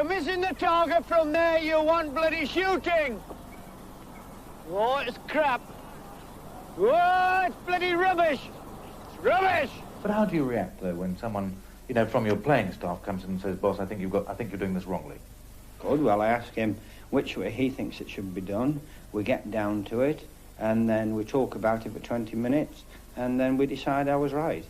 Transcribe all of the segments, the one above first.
you're missing the target from there, you want bloody shooting. Oh, it's crap. Oh, it's bloody rubbish. It's rubbish. But how do you react, though, when someone, you know, from your playing staff comes in and says, boss, I think you're doing this wrongly? Good. Well, I ask him which way he thinks it should be done. We get down to it, and then we talk about it for 20 minutes, and then we decide I was right.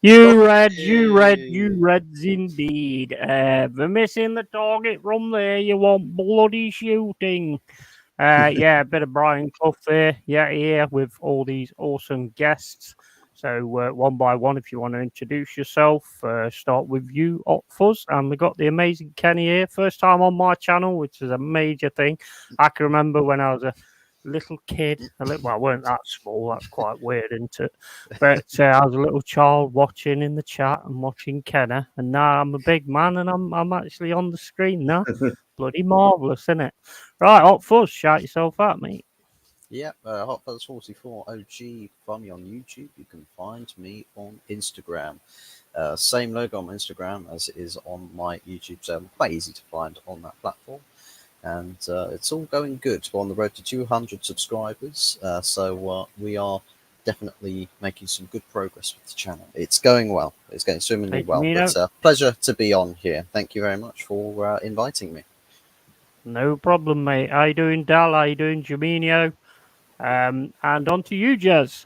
You reds indeed. We're missing the target from there. You want bloody shooting. Yeah, a bit of Brian Clough there. Yeah, here with all these awesome guests. So one by one, if you want to introduce yourself, start with you, Fuzz. And we got the amazing Kenny here. First time on my channel, which is a major thing. I can remember when I was a little kid. Well, I weren't that small. That's quite weird, isn't it? But I was a little child watching in the chat and watching Kenner, and now I'm a big man and I'm actually on the screen now. Bloody marvellous, isn't it? Right, Hot Fuzz, shout yourself out, mate. Yep, Hot Fuzz 44 OG. Find me on YouTube. You can find me on Instagram. Same logo on Instagram as it is on my YouTube, so quite easy to find on that platform. And it's all going good. We're on the road to 200 subscribers, so we are definitely making some good progress with the channel. It's going well. It's going swimmingly well. It's a pleasure to be on here. Thank you very much for inviting me. No problem, mate. How you doing, Dal? How you doing, Jaminio? And on to you, Jez.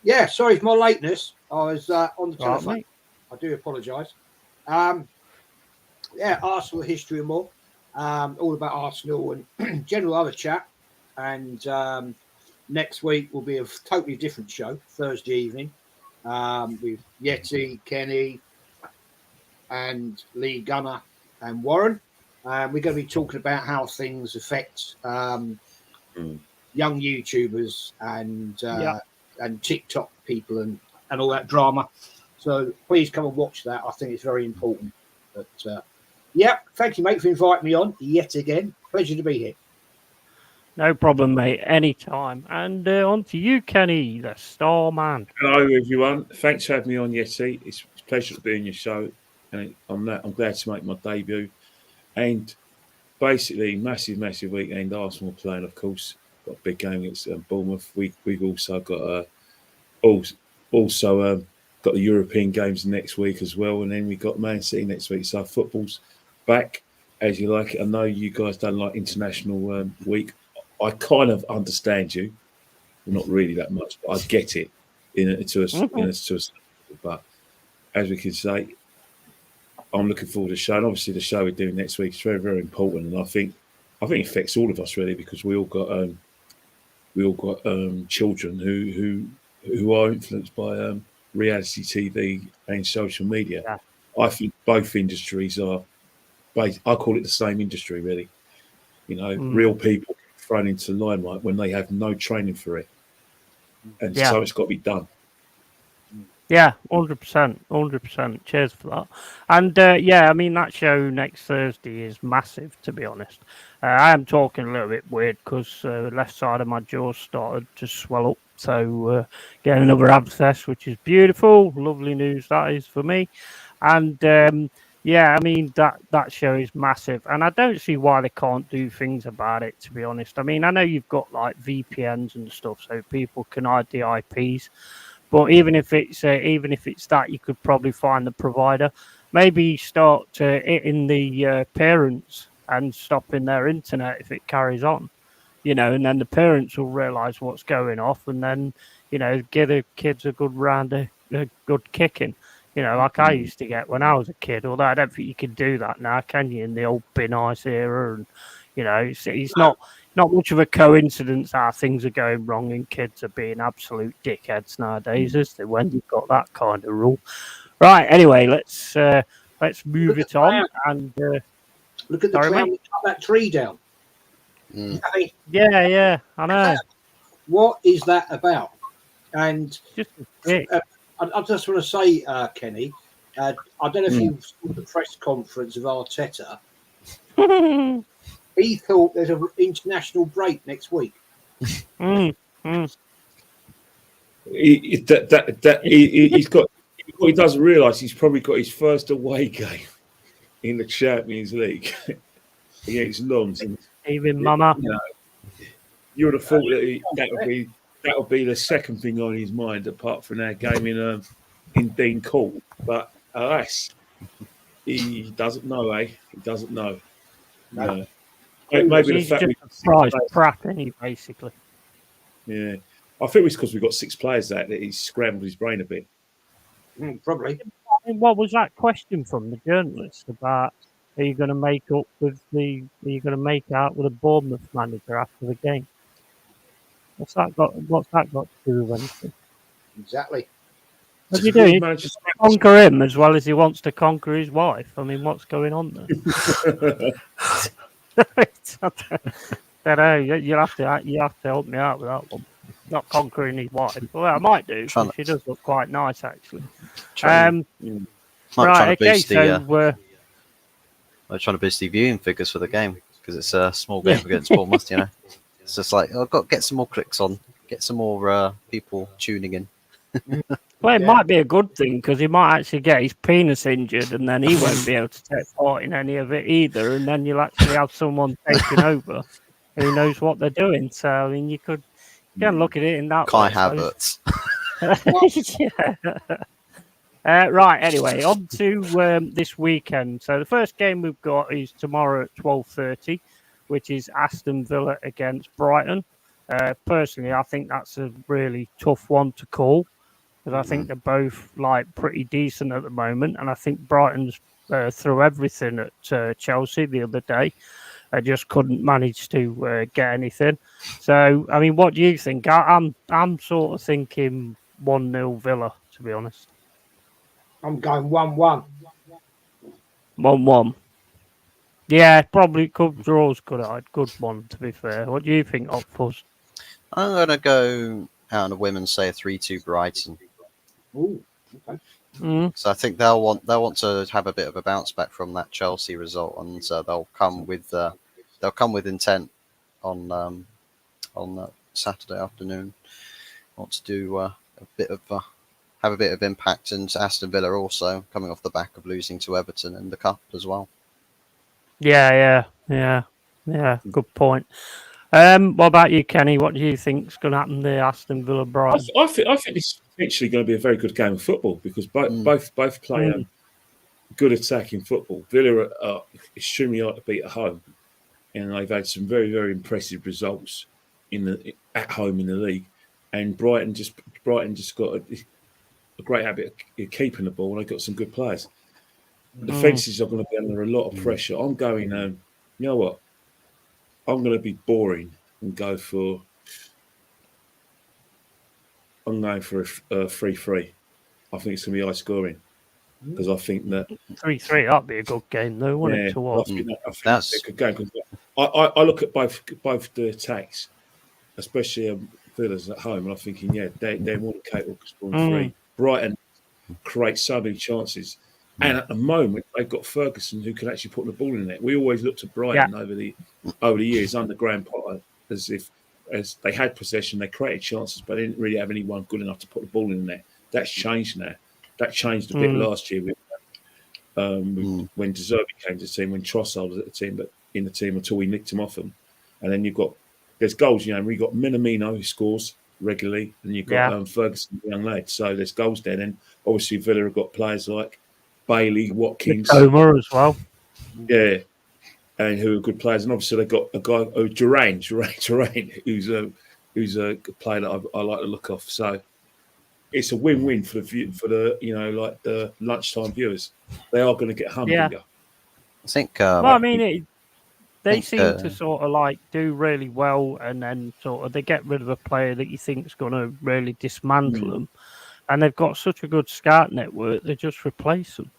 Yeah, sorry for my lateness. I was on the telephone. Right, I do apologise. Yeah, Arsenal history and more. All about Arsenal and general other chat. And next week will be a totally different show, Thursday evening, with Yeti, Kenny, and Lee Gunner and Warren. We're going to be talking about how things affect young YouTubers and TikTok people and all that drama. So please come and watch that. I think it's very important. But yeah, thank you, mate, for inviting me on yet again. Pleasure to be here. No problem, mate. Anytime. And on to you, Kenny, the star man. Hello, everyone. Thanks for having me on, Yeti. It's a pleasure to be on your show. And I'm glad to make my debut. And basically, massive weekend. Arsenal playing, of course. Got a big game against Bournemouth. We've also got got the European games next week as well, and then we got Man City next week. So football's back as you like it. I know you guys don't like international week. I kind of understand you, not really that much, but I get it But as we can say, I'm looking forward to the show. And obviously, the show we're doing next week is very, very important, and I think it affects all of us really, because we all got children who are influenced by reality TV and social media. Yeah. I think both industries are, I call it the same industry really. You know, real people thrown into the limelight when they have no training for it. And so it's got to be done. Yeah, 100%. Cheers for that. And I mean, that show next Thursday is massive, to be honest. I am talking a little bit weird because the left side of my jaw started to swell up. So getting another abscess, which is beautiful. Lovely news that is for me. And I mean, that show is massive. And I don't see why they can't do things about it, to be honest. I mean, I know you've got like VPNs and stuff so people can hide the IPs. But even if it's that, you could probably find the provider. Maybe start hitting the parents and stopping their internet if it carries on, you know, and then the parents will realise what's going off, and then, you know, give the kids a good round, a good kicking. You know, like I used to get when I was a kid. Although I don't think you can do that now, can you? In the old bin ice era, and you know, it's not much of a coincidence how things are going wrong and kids are being absolute dickheads nowadays, is there? When you've got that kind of rule, right? Anyway, let's move it on. And look at the clown that cut that tree down. Yeah, I know. What is that about? And just I just want to say, Kenny, I don't know if you saw the press conference of Arteta. He thought there's an international break next week. He's got. What he doesn't realise, he's probably got his first away game in the Champions League against Lons. Even Mama. You know, you would have thought that would be the second thing on his mind, apart from that game in Dean Court. But alas, he doesn't know, eh? He doesn't know. No. Maybe he's the fact just a surprise crap, isn't he, basically? Yeah. I think it's because we've got 6 players that he's scrambled his brain a bit. Probably. I mean, what was that question from the journalist about? Are you going to make out with a Bournemouth manager after the game? What's that got to do with anything? Exactly. What are you doing? Conquer him as well as he wants to conquer his wife. I mean, what's going on there? I don't know. You have to help me out with that one. Not conquering his wife. Well, I might do. She does look quite nice, actually. Right. Okay. I'm trying to boost the viewing figures for the game because it's a small game against Bournemouth. You know, it's just like I've got to get some more clicks on, get some more people tuning in. Well, it might be a good thing because he might actually get his penis injured and then he won't be able to take part in any of it either. And then you'll actually have someone taking over who knows what they're doing. So, I mean, you can look at it in that Kai way. Havertz. Right, anyway, on to this weekend. So the first game we've got is tomorrow at 12:30, which is Aston Villa against Brighton. Personally, I think that's a really tough one to call because I think they're both pretty decent at the moment, and I think Brighton's threw everything at Chelsea the other day. I just couldn't manage to get anything. So, I mean, what do you think? I'm sort of thinking 1-0 Villa, to be honest. I'm going 1-1. 1-1. Yeah, probably draws good one, to be fair. What do you think, Octopus? I'm going to go out on a whim and say a 3-2 Brighton. Ooh, okay. So I think they'll want to have a bit of a bounce back from that Chelsea result, and they'll come with intent on Saturday afternoon. Want to do have a bit of impact, and Aston Villa also coming off the back of losing to Everton in the cup as well. Yeah. Good point. What about you, Kenny? What do you think's going to happen there, Aston Villa Brighton? I think it's actually going to be a very good game of football because both play good attacking football. Villa are extremely hard to beat at home, and they've had some very, very impressive results at home in the league. And Brighton just got a great habit of keeping the ball, and they've got some good players. The defences are going to be under a lot of pressure. I'm going, you know what? I'm going to be boring and go for. I'm going for a 3-3. I think it's going to be high scoring because I think that 3-3. That'd be a good game, though, wouldn't it? To watch. I think that's a good game. I look at both the attacks, especially Villa's at home, and I'm thinking, they're more than capable of scoring 3. Brighton creates so many chances, and at the moment they've got Ferguson who can actually put the ball in there. We always looked at Brighton over the years under Graham Potter as they had possession, they created chances, but they didn't really have anyone good enough to put the ball in there. That's changed now. That changed a bit last year with when De Zerbi came to the team, when Trossard was at in the team until we nicked him off them. And then there's goals, we've got Minamino who scores regularly, and you've got Ferguson, the young lad. So there's goals there. Then obviously Villa have got players like Bailey, Watkins, Omer as well. Yeah, and who are good players. And obviously they've got a guy, Duran, who's a player that I like to look off. So it's a win-win for the like the lunchtime viewers. They are going to get Humdinger. I think. Well, I mean, they seem to sort of like do really well, and then sort of they get rid of a player that you think is going to really dismantle them, and they've got such a good scout network. They just replace them.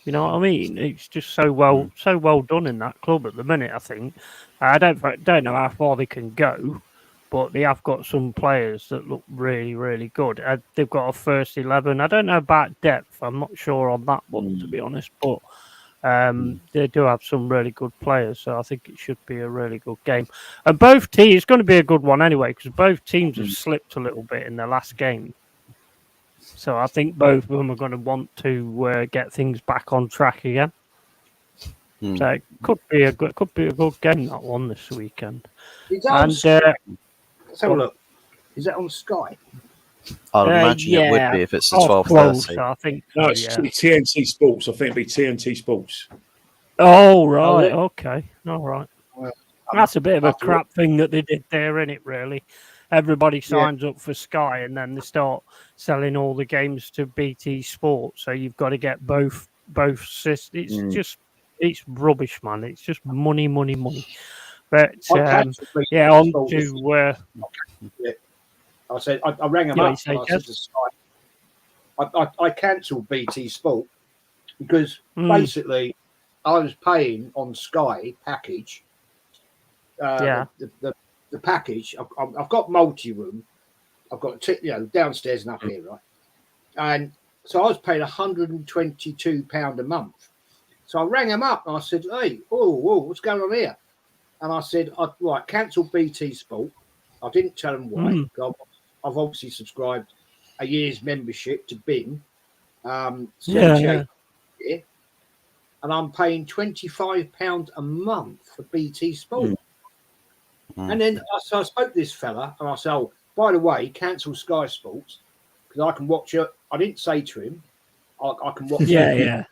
You know what I mean? It's just so well done in that club at the minute. I think I don't know how far they can go, but they have got some players that look really, really good. They've got a first 11. I don't know about depth. I'm not sure on that one, to be honest, but they do have some really good players. So I think it should be a really good game. And both teams, it's going to be a good one anyway, because both teams have slipped a little bit in their last game. So I think both of them are going to want to get things back on track again. So it could be a good game, that one, this weekend. Let's have a look. Is that on Sky? I'd imagine it would be if it's the 12:30. I think. No, it's TNT Sports. I think it'd be TNT Sports. Oh right, okay, all right. Well, that's a bit of a crap thing that they did there, isn't it? Really, everybody signs up for Sky, and then they start selling all the games to BT Sport. So you've got to get both systems. It's rubbish, man. It's just money. But on to. I said I rang them up. And I said to Sky, I cancelled BT Sport because basically I was paying on Sky package. The package. I've got multi-room. I've got downstairs and up here, right? And so I was paying £122 a month. So I rang them up and I said, "Hey, what's going on here?" And I said, "Right, cancel BT Sport." I didn't tell them why. I've obviously subscribed a year's membership to Bing. And I'm paying £25 a month for BT Sport. And then I spoke to this fella and I said, "Oh, by the way, cancel Sky Sports because I can watch it." I didn't say to him, I can watch it.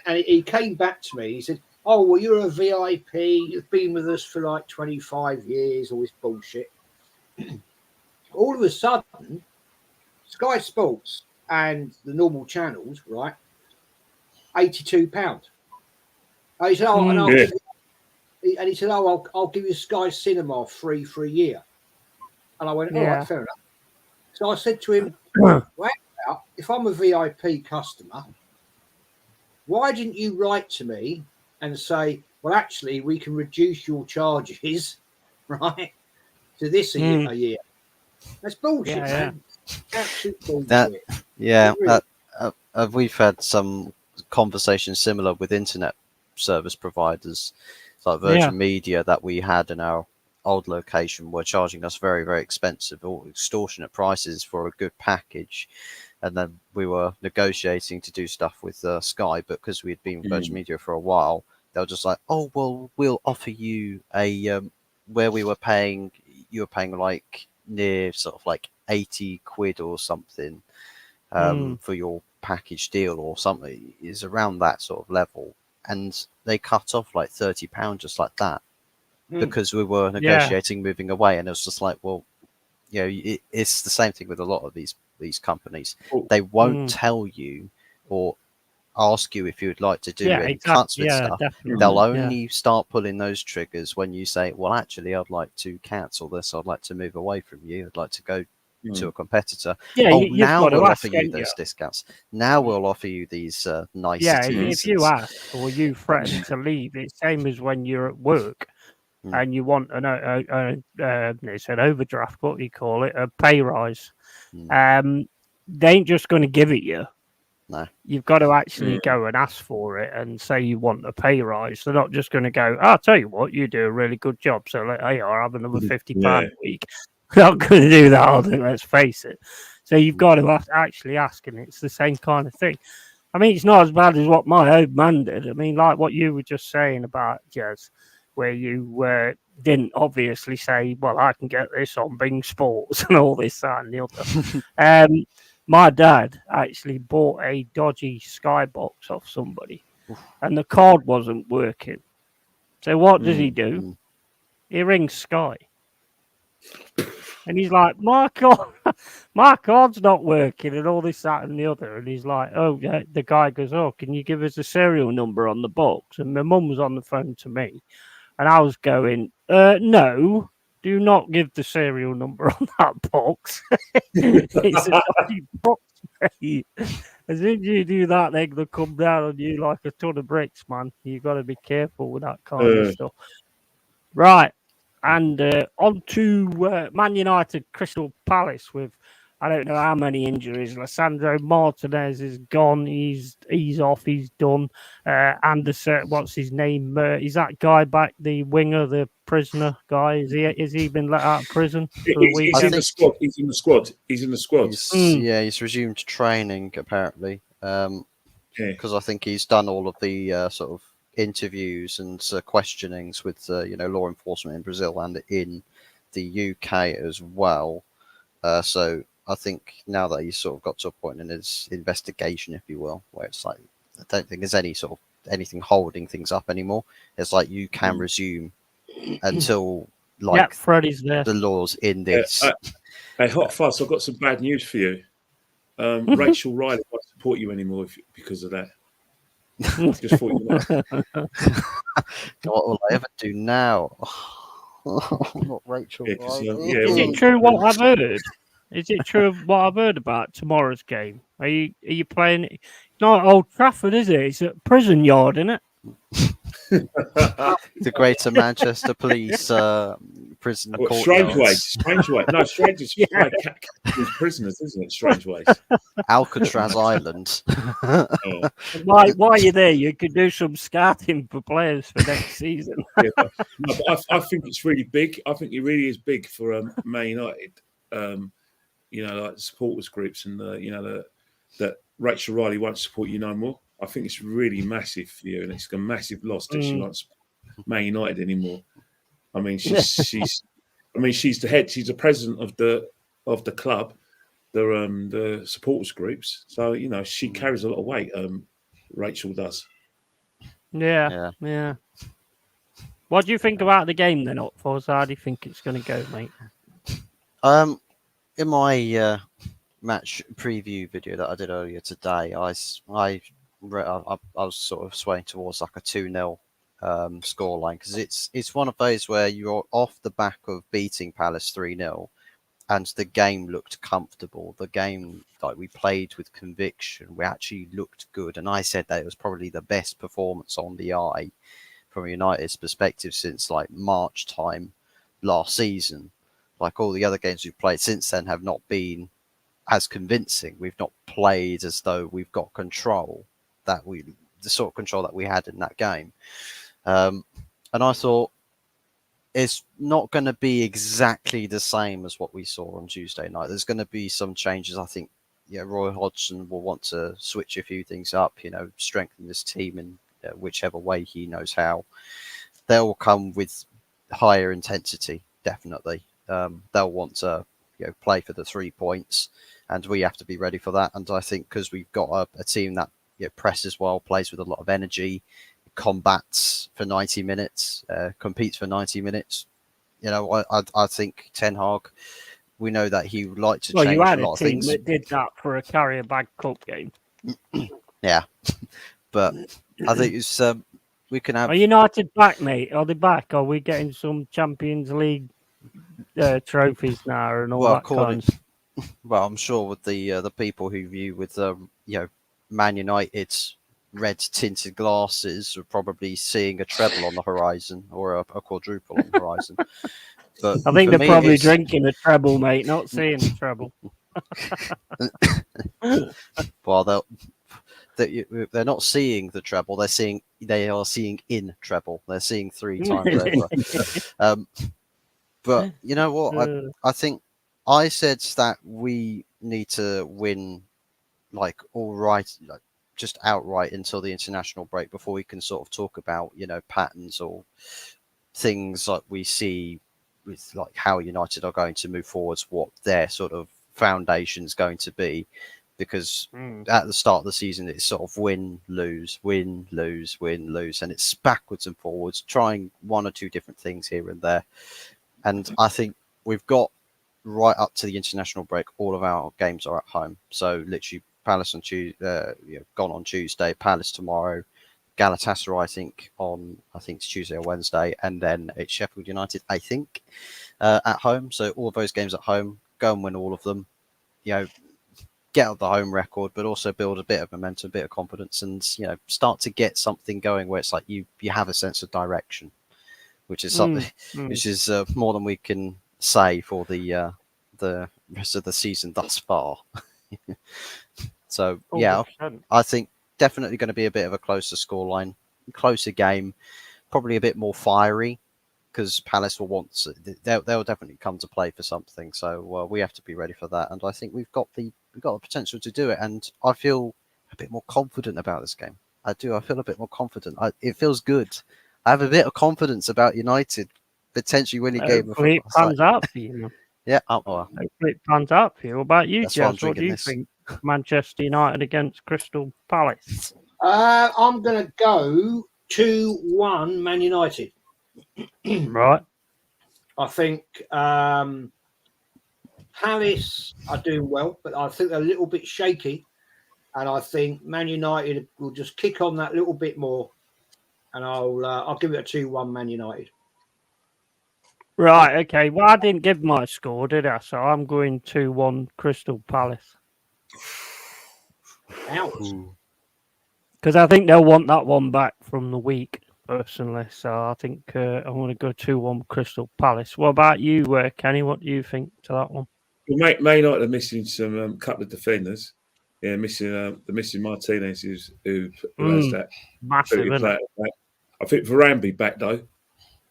And he came back to me. He said, "Oh, well, you're a VIP. You've been with us for like 25 years, all this bullshit." All of a sudden, Sky Sports and the normal channels, right, £82. And he said, and he said, I'll give you Sky Cinema free for a year. And I went, all right, fair enough. So I said to him, "Wait out, if I'm a VIP customer, why didn't you write to me and say, well, actually, we can reduce your charges, right, to this a year?" That's bullshit, man. Absolute bullshit. We've had some conversations similar with internet service providers, like Virgin Media that we had in our old location were charging us very, very expensive or extortionate prices for a good package. And then we were negotiating to do stuff with Sky, but because we had been with Virgin Media for a while, they were just like, "Oh, well, we'll offer you a where you were paying like near sort of like 80 quid or something for your package deal or something." Is around that sort of level. And they cut off like £30 just like that because we were negotiating moving away. And it was just like, well, it's the same thing with a lot of these companies. They won't tell you or ask you if you would like to do any cuts with stuff. Definitely. They'll only start pulling those triggers when you say, "Well, actually, I'd like to cancel this. I'd like to move away from you. I'd like to go to a competitor." Now we'll offer you those discounts. Now we'll offer you these niceties. If you ask or you threaten to leave, it's same as when you're at work and you want it's an overdraft, what do you call it, a pay rise. They ain't just going to give it you. No. You've got to actually go and ask for it and say you want a pay rise. They're not just going to go, "I'll tell you what, you do a really good job, so I'll have another £50 a week." They're not going to do that, are they? Let's face it. So you've got to actually ask, and it's the same kind of thing. I mean, it's not as bad as what my old man did. I mean, like what you were just saying about Jez, where you didn't obviously say, "Well, I can get this on Bing Sports," and all this, that, and the other. My dad actually bought a dodgy Skybox off somebody, and the card wasn't working. So what does he do? He rings Sky. And he's like, my card's not working and all this, that and the other. And he's like, oh, yeah. The guy goes, oh, can you give us a serial number on the box? And my mum was on the phone to me. And I was going, no, do not give the serial number on that box. It's a dodgy box, mate. As soon as you do that, they're going to come down on you like a ton of bricks, man. You've got to be careful with that kind of stuff. Right. And on to Man United Crystal Palace with, I don't know how many injuries. Lissandro Martinez is gone. He's off. He's done. Anderson, what's his name? Is that guy back? The winger, the prisoner guy? Is he been let out of prison for the weekend? He's in the squad. He's in the squad. He's in the squad. Yeah, he's resumed training apparently. Because I think he's done all of the sort of interviews and questionings with law enforcement in Brazil and in the UK as well. So I think now that he's sort of got to a point in his investigation, if you will, where it's like I don't think there's any sort of anything holding things up anymore. It's like you can resume until Freddie's there. The law's in this. Hey, Hot Fuss, I've got some bad news for you. Rachel Riley won't support you anymore because of that. Just thought you know. What will I ever do now? Not Rachel. Is it true what I've heard? Is it true what I've heard about tomorrow's game? Are you playing? It's not at Old Trafford, is it? It's at Prison Yard, isn't it? The Greater Manchester Police prison court. Strange Ways. No, Strange is prisoners, isn't it? Strange Ways. Alcatraz Island. While you're there, you could do some scouting for players for next season. But I think it's really big. I think it really is big for Man United. Like supporters groups and that Rachel Riley won't support you no more. I think it's really massive for you, and it's a massive loss that she won't support Man United anymore. I mean, she's the head. She's the president of the club, the supporters groups. So she carries a lot of weight. Rachel does. Yeah. What do you think about the game then, Otfors? How do you think it's going to go, mate? In my match preview video that I did earlier today, I was sort of swaying towards like a 2-0 scoreline because it's one of those where you're off the back of beating Palace 3-0 and the game looked comfortable. The game, like, we played with conviction. We actually looked good, and I said that it was probably the best performance on the eye from United's perspective since like March time last season. Like all the other games we've played since then have not been as convincing. We've not played as though we've got control the sort of control that we had in that game. And I thought it's not going to be exactly the same as what we saw on Tuesday night. There's going to be some changes. I think Roy Hodgson will want to switch a few things up, strengthen this team in whichever way he knows how. They'll come with higher intensity, definitely. They'll want to play for the 3 points, and we have to be ready for that. And I think because we've got a team that presses well, plays with a lot of energy, combats for 90 minutes, competes for 90 minutes. I think Ten Hag, we know that he would like to change a lot of things. That did that for a Carrier Bag Cup game. Yeah, but I think it's we can have. Are United back, mate? Are they back? Are we getting some Champions League trophies now and all that kind of stuff? Well, I'm sure with the people who view with Man United's red tinted glasses are probably seeing a treble on the horizon or a quadruple on the horizon. But I think they're probably drinking a treble, mate, not seeing a treble. Well, they're not seeing the treble. They are seeing in treble. They're seeing 3 times over. But you know what? I think I said that we need to win, just outright until the international break before we can sort of talk about, patterns or things like we see with like how United are going to move forwards, what their sort of foundation is going to be. Because at the start of the season, it's sort of win, lose, win, lose, win, lose. And it's backwards and forwards, trying 1 or 2 different things here and there. And I think we've got right up to the international break, all of our games are at home. So literally, Palace on gone on Tuesday, Palace tomorrow, Galatasaray I think it's Tuesday or Wednesday, and then it's Sheffield United at home. So all of those games at home, go and win all of them. Get out the home record, but also build a bit of momentum, a bit of confidence, and start to get something going where it's like you have a sense of direction, which is something which is more than we can say for the rest of the season thus far. So 100%. I think definitely going to be a bit of a closer scoreline, closer game, probably a bit more fiery, because Palace will want they'll definitely come to play for something. So we have to be ready for that, and I think we've got the potential to do it. And I feel a bit more confident about this game. I do. I feel a bit more confident. It feels good. I have a bit of confidence about United potentially winning a game of football. It pans out for you. Yeah. Hopefully it pans out for you. What about you, That's why I'm Jez? What do drinking you this. think? Manchester United against Crystal Palace. I'm going to go 2-1 Man United. Right. I think Palace are doing well, but I think they're a little bit shaky. And I think Man United will just kick on that little bit more. And I'll give it a 2-1 Man United. Right, okay. Well, I didn't give my score, did I? So I'm going 2-1 Crystal Palace. Ouch. Because I think they'll want that one back from the week, personally. So I think I want to go 2-1 Crystal Palace. What about you, Kenny? What do you think to that one? Well, May United are missing some couple of defenders. Yeah, missing Martinez, who has that massive. Player back. I think Varane be back though.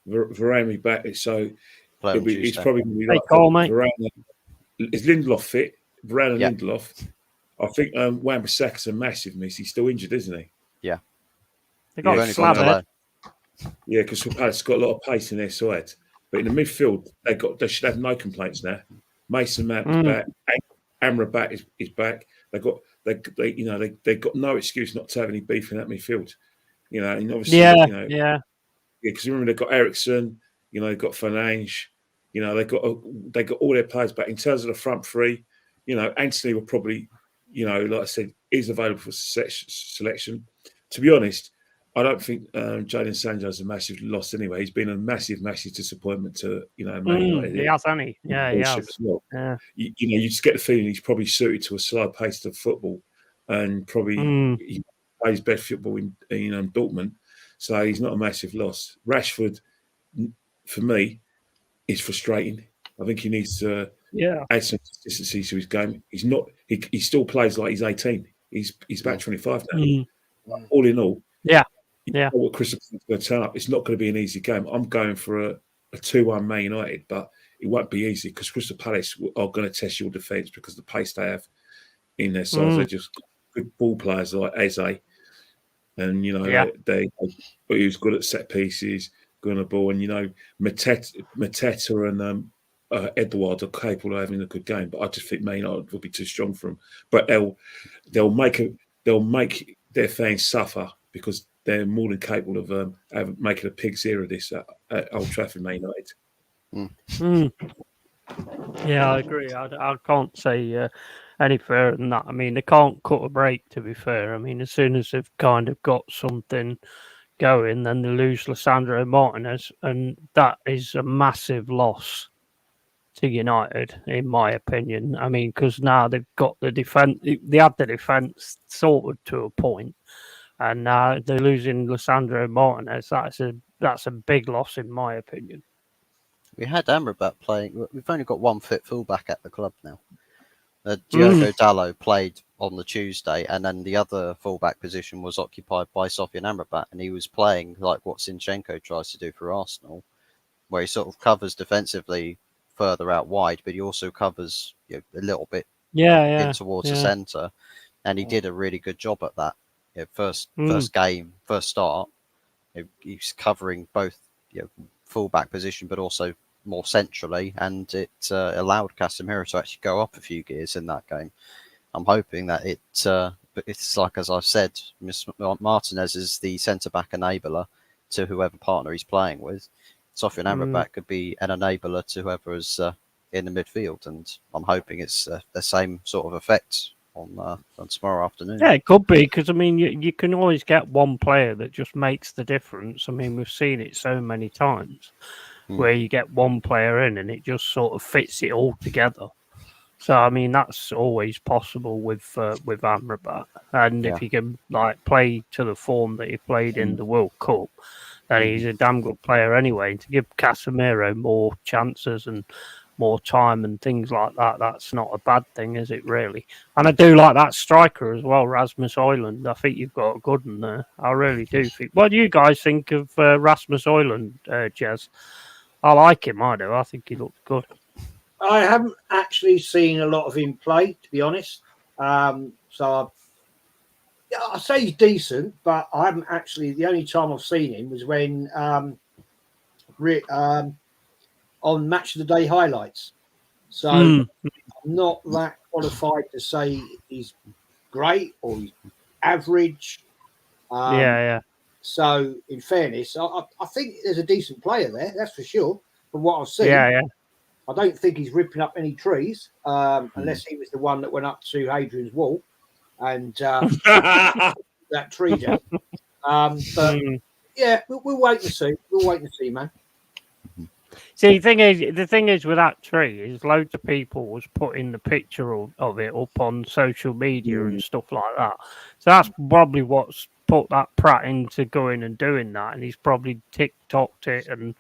Varane be back, so he's probably going to be like Varane. Is Lindelof fit? Varane and Lindelof. I think Wan-Bissaka's a massive miss. He's still injured, isn't he? Yeah. They got slab. Yeah, because Palace got a lot of pace in their side. But in the midfield, they should have no complaints now. Mason Mount's back. Amrabat is back. They got no excuse not to have any beef in that midfield. And obviously, because remember they've got Ericsson, they've got Fernandes, they got all their players back. In terms of the front three, Anthony will probably, like I said, is available for selection. To be honest, I don't think Jadon Sancho is a massive loss anyway. He's been a massive disappointment to Man United. He has, hasn't he? Yeah, he has. Well. Yeah. You just get the feeling he's probably suited to a slow pace of football, and probably he plays best football in Dortmund. So he's not a massive loss. Rashford, for me, is frustrating. I think he needs to add some consistency to his game. He's not. He still plays like he's 18. He's about 25 now. All in all, what Crystal Palace is going to turn up, it's not going to be an easy game. I'm going for a 2-1 Man United, but it won't be easy because Crystal Palace are going to test your defence because the pace they have in their sides. They're just good ball players like Eze, and he's good at set pieces, good on the ball, and Mateta and Edouard are capable of having a good game. But I just think Man United will be too strong for them. But they'll make their fans suffer because they're more than capable of making a pig's ear of this at Old Trafford, Man United. Yeah, I agree. I can't say any fairer than that. I mean, they can't cut a break, to be fair. I mean, as soon as they've kind of got something going, then they lose Lisandro Martinez, and that is a massive loss to United, in my opinion. I mean, because now they've got the defense, they had the defense sorted to a point, and now they're losing Lisandro Martinez. That's a big loss, in my opinion. We had Amrabat playing. We've only got one fit fullback at the club now. Diogo Dalot played on the Tuesday, and then the other fullback position was occupied by Sofian Amrabat, and he was playing like what Zinchenko tries to do for Arsenal, where he sort of covers defensively further out wide, but he also covers a little bit in towards the centre, and he did a really good job at that. First start, he's covering both fullback position, but also more centrally, and it allowed Casemiro to actually go up a few gears in that game. I'm hoping that it's like, as I've said, Martinez is the centre-back enabler to whoever partner he's playing with. Sofian Amrabat could be an enabler to whoever is in the midfield, and I'm hoping it's the same sort of effect on tomorrow afternoon. Yeah, it could be, because I mean, you can always get one player that just makes the difference. I mean, we've seen it so many times where you get one player in and it just sort of fits it all together. So I mean, that's always possible with Amrabat, and if he can like play to the form that he played in the World Cup, then he's a damn good player anyway. And to give Casemiro more chances and more time and things like that, that's not a bad thing, is it really? And I do like that striker as well, Rasmus Højlund. I think you've got a good one there. I really do think. What do you guys think of Rasmus Højlund, Jez? I like him, I do. I think he looks good. I haven't actually seen a lot of him play, to be honest. So I say he's decent, but I haven't actually. The only time I've seen him was when on Match of the Day highlights. So I'm not that qualified to say he's great or he's average. Yeah. So in fairness, I think there's a decent player there. That's for sure. From what I've seen. Yeah. I don't think he's ripping up any trees, unless he was the one that went up to Hadrian's Wall and that tree down. But yeah, we'll wait and see. We'll wait and see, man. See, the thing is with that tree is loads of people was putting the picture of it up on social media and stuff like that. So that's probably what's put that Pratt into going and doing that, and he's probably TikToked it. And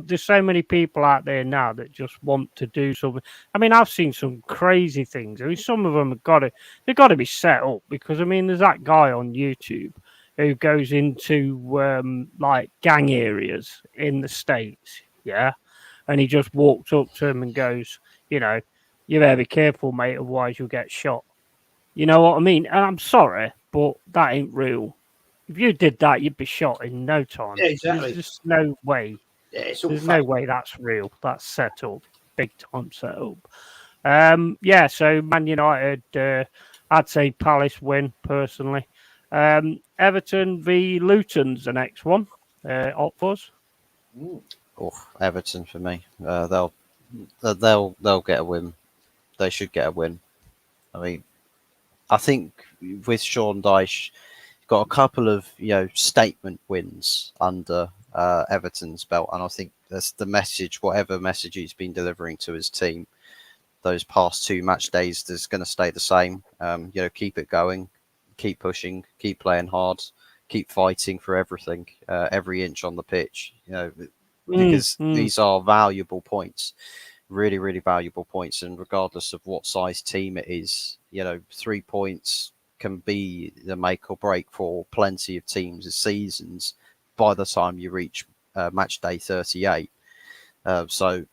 there's so many people out there now that just want to do something. I mean, I've seen some crazy things. I mean, some of them they've got to be set up, because I mean, there's that guy on YouTube who goes into like gang areas in the States, and he just walks up to him and goes, you better be careful, mate, otherwise you'll get shot. You know what I mean? And I'm sorry, but that ain't real. If you did that, you'd be shot in no time. Yeah, exactly. There's just no way. Yeah, There's no way that's real. That's set up. Big time set up. So Man United, I'd say Palace win, personally. Everton v Luton's the next one. Up for us. Everton for me. They'll get a win. They should get a win. I mean, I think with Sean Dyche, got a couple of statement wins under Everton's belt, and I think that's the message. Whatever message he's been delivering to his team, those past 2 match days, is going to stay the same. Keep it going, keep pushing, keep playing hard, keep fighting for everything, every inch on the pitch. Because these are valuable points, really, really valuable points, and regardless of what size team it is, 3 points can be the make or break for plenty of teams and seasons by the time you reach match day 38. So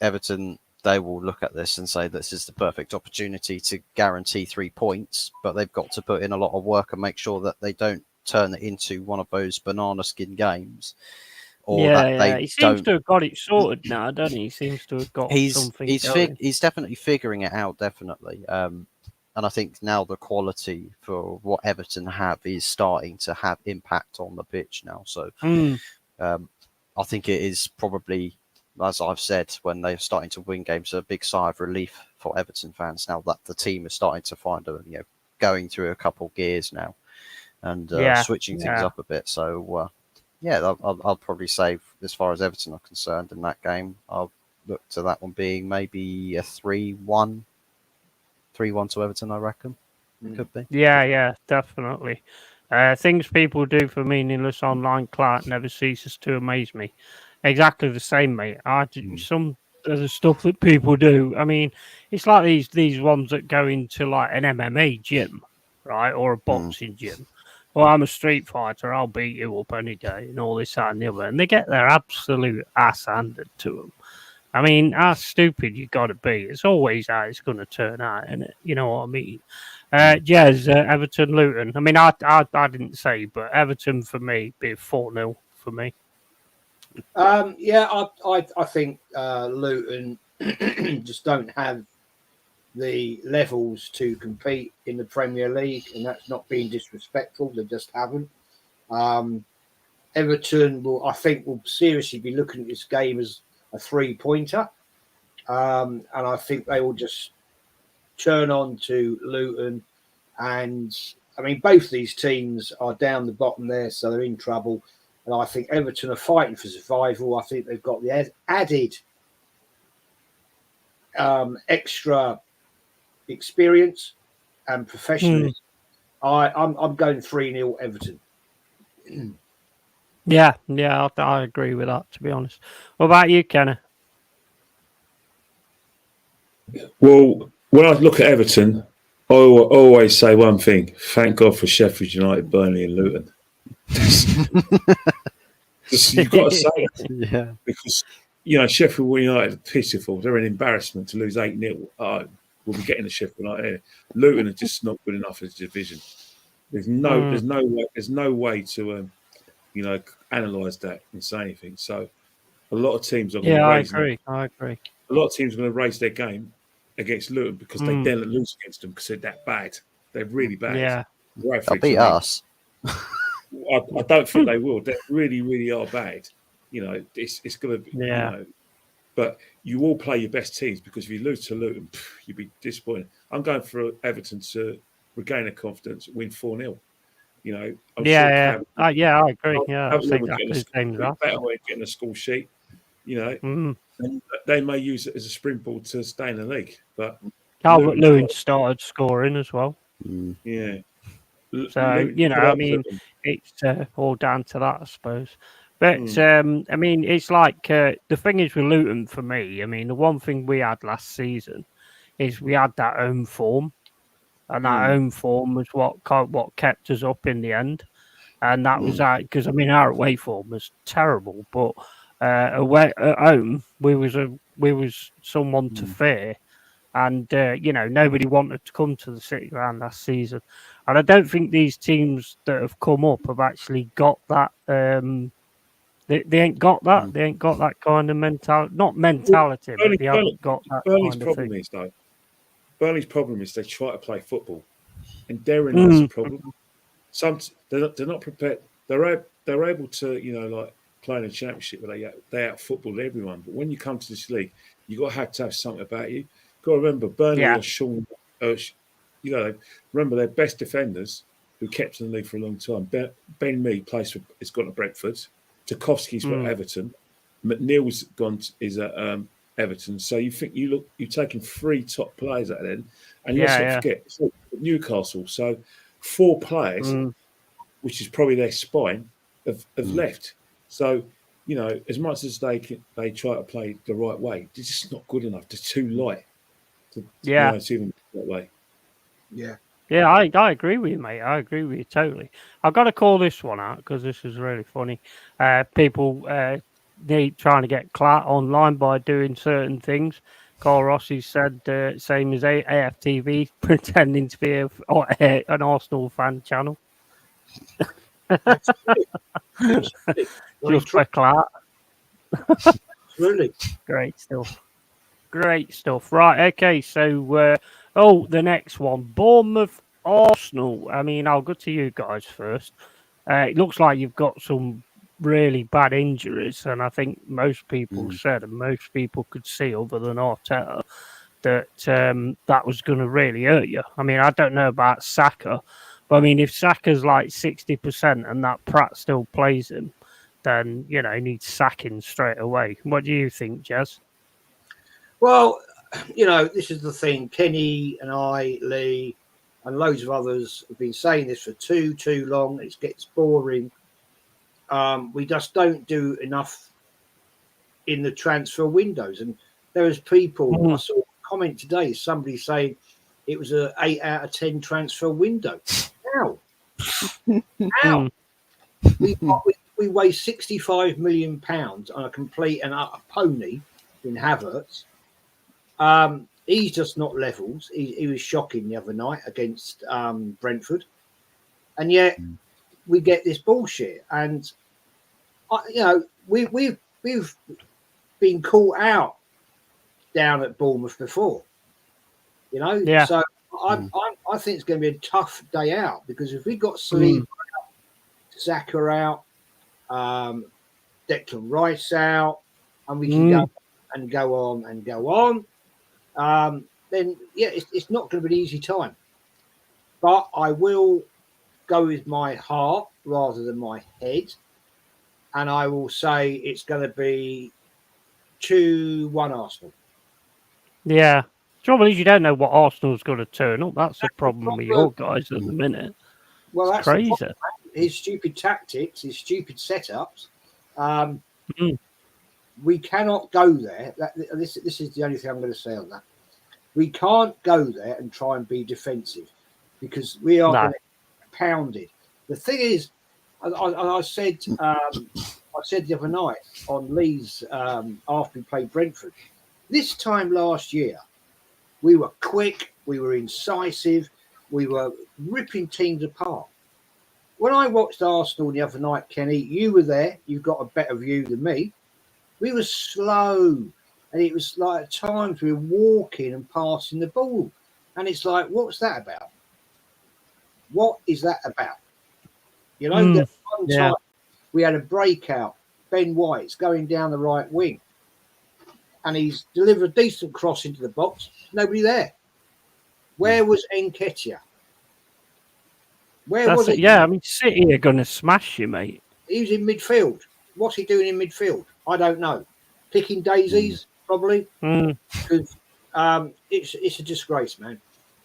Everton, they will look at this and say this is the perfect opportunity to guarantee 3 points, but they've got to put in a lot of work and make sure that they don't turn it into one of those banana skin games. He seems to have got it sorted now, doesn't he? He seems to have got something. He's definitely figuring it out, definitely. And I think now the quality for what Everton have is starting to have impact on the pitch now. So I think it is probably, as I've said, when they're starting to win games, a big sigh of relief for Everton fans now that the team is starting to find going through a couple gears now and switching things up a bit. So I'll probably say, as far as Everton are concerned in that game, I'll look to that one being maybe a 3-1 to Everton, I reckon. It could be. Yeah, definitely. Things people do for meaningless online clout never ceases to amaze me. Exactly the same, mate. Some of the stuff that people do. I mean, it's like these ones that go into like an MMA gym, right, or a boxing gym. Well, I'm a street fighter. I'll beat you up any day, and all this, that, and the other. And they get their absolute ass handed to them. I mean, how stupid you got to be. It's always how it's going to turn out, isn't it? You know what I mean? Jez, Everton, Luton. I mean, I didn't say, but Everton for me, be 4-0 for me. I think Luton just don't have the levels to compete in the Premier League, and that's not being disrespectful. They just haven't. Everton will seriously be looking at this game as a 3-pointer. and I think they will just turn on to Luton. And I mean, both these teams are down the bottom there, so they're in trouble. And I think Everton are fighting for survival. I think they've got the added extra experience and professionalism. I'm going 3-0 Everton. Yeah, I agree with that, to be honest. What about you, Kenny? Well, when I look at Everton, I always say one thing: thank God for Sheffield United, Burnley, and Luton. You've got to say it, Yeah. because Sheffield United are pitiful. They're an embarrassment to lose 8-0. We'll be getting the Sheffield United here. Luton are just not good enough as a division. There's no way to analyse that and say anything. So a lot of teams are going to raise. I agree. A lot of teams are going to raise their game against Luton because they dare not lose against them because they're that bad. They're really bad. Yeah, they'll beat us. I don't think they will. They really, really are bad. It's going to be. But you all play your best teams, because if you lose to Luton, you'd be disappointed. I'm going for Everton to regain their confidence, win 4-0. I agree. I think that's better way of getting a score sheet. And they may use it as a springboard to stay in the league. But Calvert Lewin started scoring as well. Yeah. So I mean, it's all down to that, I suppose. But I mean, it's like the thing is with Luton for me. I mean, the one thing we had last season is we had that home form, and that home form was what kept us up in the end. And that was because I mean, our away form was terrible, but away at home we was someone to fear. And, nobody wanted to come to the City Ground last season. And I don't think these teams that have come up have actually got that. They ain't got that. They ain't got that kind of mentality. Not mentality, but they haven't got that Burnley's kind of problem thing. Burnley's problem is they try to play football. And therein lies the problem. They're not prepared. They're able to, like play in a championship where they out football everyone. But when you come to this league, you've got to have something about you. Got to remember, Burnley are Sean. Remember their best defenders who kept in the league for a long time. Ben Mee has gone to Brentford. Tarkowski's got Everton. McNeil's is at Everton. So you think you're taking 3 top players out of them, and let's not forget it's Newcastle. So 4 players, which is probably their spine, have left. So as much as they try to play the right way, they're just not good enough. They're too light. It's even that way. Yeah, I agree with you, mate. I agree with you totally. I've got to call this one out because this is really funny. People trying to get clout online by doing certain things. Carl Rossi said same as AFTV pretending to be an Arsenal fan channel. Just for clout. Really great stuff. Right, okay, so the next one, Bournemouth Arsenal. I mean, I'll go to you guys first. It looks like you've got some really bad injuries, and I think most people said, and most people could see other than Arteta, that that was going to really hurt you. I mean, I don't know about Saka, but I mean, if Saka's like 60% and that Pratt still plays him, then, he needs sacking straight away. What do you think, Jez? Well, this is the thing. Kenny and I, Lee, and loads of others have been saying this for too long. It gets boring. We just don't do enough in the transfer windows. And there was people, I saw a comment today, somebody saying it was an 8 out of 10 transfer window. How? We waste £65 million on a complete and utter pony in Havertz. He's just not levels. He was shocking the other night against Brentford, and yet we get this bullshit. And we've been caught out down at Bournemouth before, So I think it's going to be a tough day out, because if we got Saliba out, Xhaka out, Declan Rice out, and we can go and go on and go on, then yeah, it's not going to be an easy time. But I will go with my heart rather than my head, and I will say it's going to be 2-1 Arsenal. Yeah. Trouble is, you don't know what Arsenal's going to turn up. That's the problem with your guys at the minute. Well, it's that's crazy. The problem. His stupid tactics, his stupid setups. We cannot go there. This is the only thing I'm going to say on that. We can't go there and try and be defensive because we are going to get pounded. The thing is, I said the other night on Lee's after we played Brentford, this time last year, we were quick, we were incisive, we were ripping teams apart. When I watched Arsenal the other night, Kenny, you were there. You've got a better view than me. We were slow, and it was like at times we were walking and passing the ball, and it's like, what's that about? What is that about? You know, that one time we had a breakout. Ben White's going down the right wing, and he's delivered a decent cross into the box. Nobody there. Where was Nketiah? Where was he? Yeah, I mean, City are going to smash you, mate. He was in midfield. What's he doing in midfield? I don't know. Picking daisies, probably. Because it's a disgrace, man.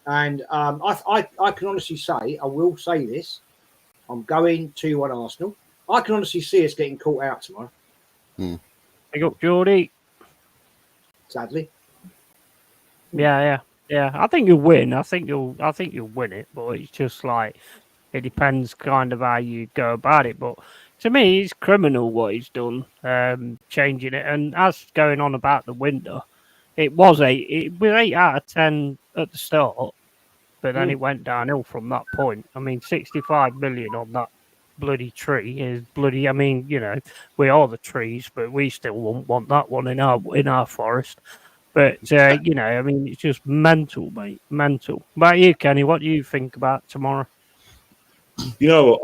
And I can honestly say, I will say this, I'm going 2-1 Arsenal. I can honestly see us getting caught out tomorrow. Big up, Geordie. Sadly. Yeah. I think you'll win. I think you'll win it, but it's just like it depends kind of how you go about it. But to me, it's criminal what he's done, changing it. And as going on about the window, it was 8 out of 10 at the start, but then it went downhill from that point. I mean, 65 million on that bloody tree is bloody. I mean, you know, we are the trees, but we still won't want that one in our forest. But you know, I mean, it's just mental, mate. Mental. What about you, Kenny? What do you think about tomorrow? You know what?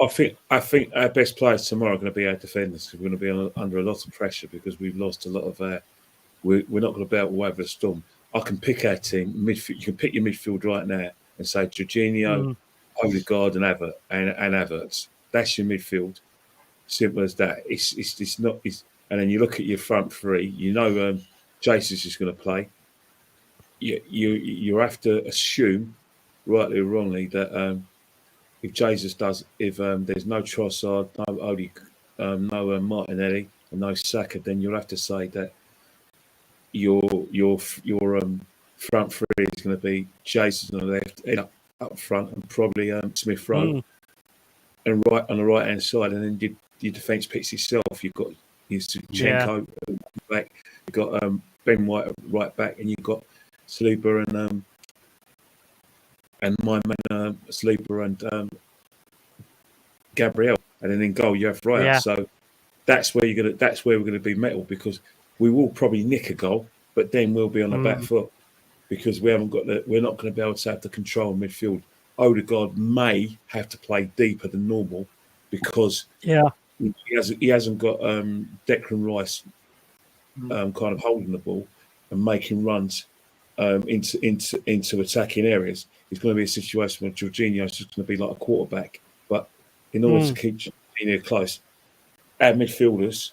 I think our best players tomorrow are going to be our defenders because we're going to be under a lot of pressure because we've lost a lot of our. We're not going to be able to weather the storm. I can pick our team. Midfield, you can pick your midfield right now and say Jorginho, Odegaard, and Havertz. That's your midfield. Simple as that. It's not. And then you look at your front three. You know, Jesus is going to play. You have to assume, rightly or wrongly, that if Jesus does, if there's no Trossard, no Martinelli, and no Saka, then you'll have to say that your front three is going to be Jesus on the left, up front, and probably Smith Rowe, and right on the right hand side, and then your defence picks itself. You've got Zinchenko back, you've got Ben White right back, and you've got Saliba and my man Saliba and Gabriel, and then in goal you have Raya. Yeah. So that's where we're gonna be metal because we will probably nick a goal, but then we'll be on the back foot because we're not going to be able to have the control in midfield. Odegaard may have to play deeper than normal because he hasn't got Declan Rice kind of holding the ball and making runs into attacking areas. It's going to be a situation where Jorginho is just going to be like a quarterback. But in order to keep Jorginho close, our midfielders,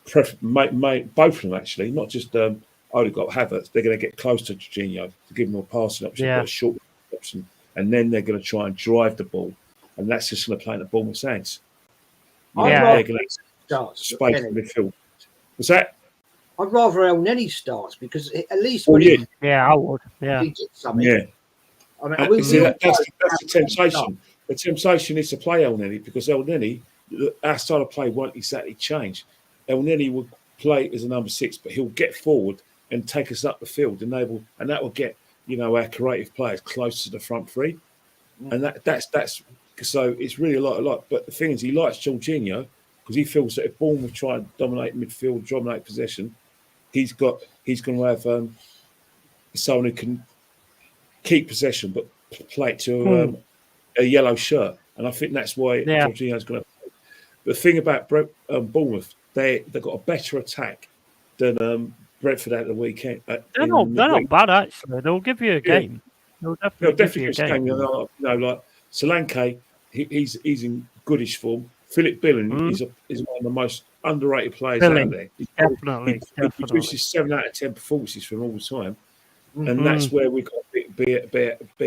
both of them actually, not just Odegaard, Havertz, they're going to get close to Jorginho to give him a passing option, a short option, and then they're going to try and drive the ball, and that's just going to play in the Bournemouth hands. They're going to space in midfield. What's that? I'd rather El Neni starts because at least I would. Yeah. He did something. Yeah. I mean, that's the temptation. The temptation is to play El Neni because El Neni, our style of play won't exactly change. El Neni will play as a number 6, but he'll get forward and take us up the field, and that will get our creative players close to the front three, and that's so it's really a lot. But the thing is, he likes Jorginho because he feels that if Bournemouth try and dominate midfield, dominate possession, he's going to have someone who can keep possession but play it to a yellow shirt, and I think that's why Jorginho's going to play. The thing about Bournemouth, they've got a better attack than Brentford at the weekend. They're not bad actually. They'll give you a game. They'll definitely give you a game. Like Solanke, he's in goodish form. Philip Billing is one of the most underrated players out there. Definitely. He produces 7 out of 10 performances from all the time. And that's where we've got to be at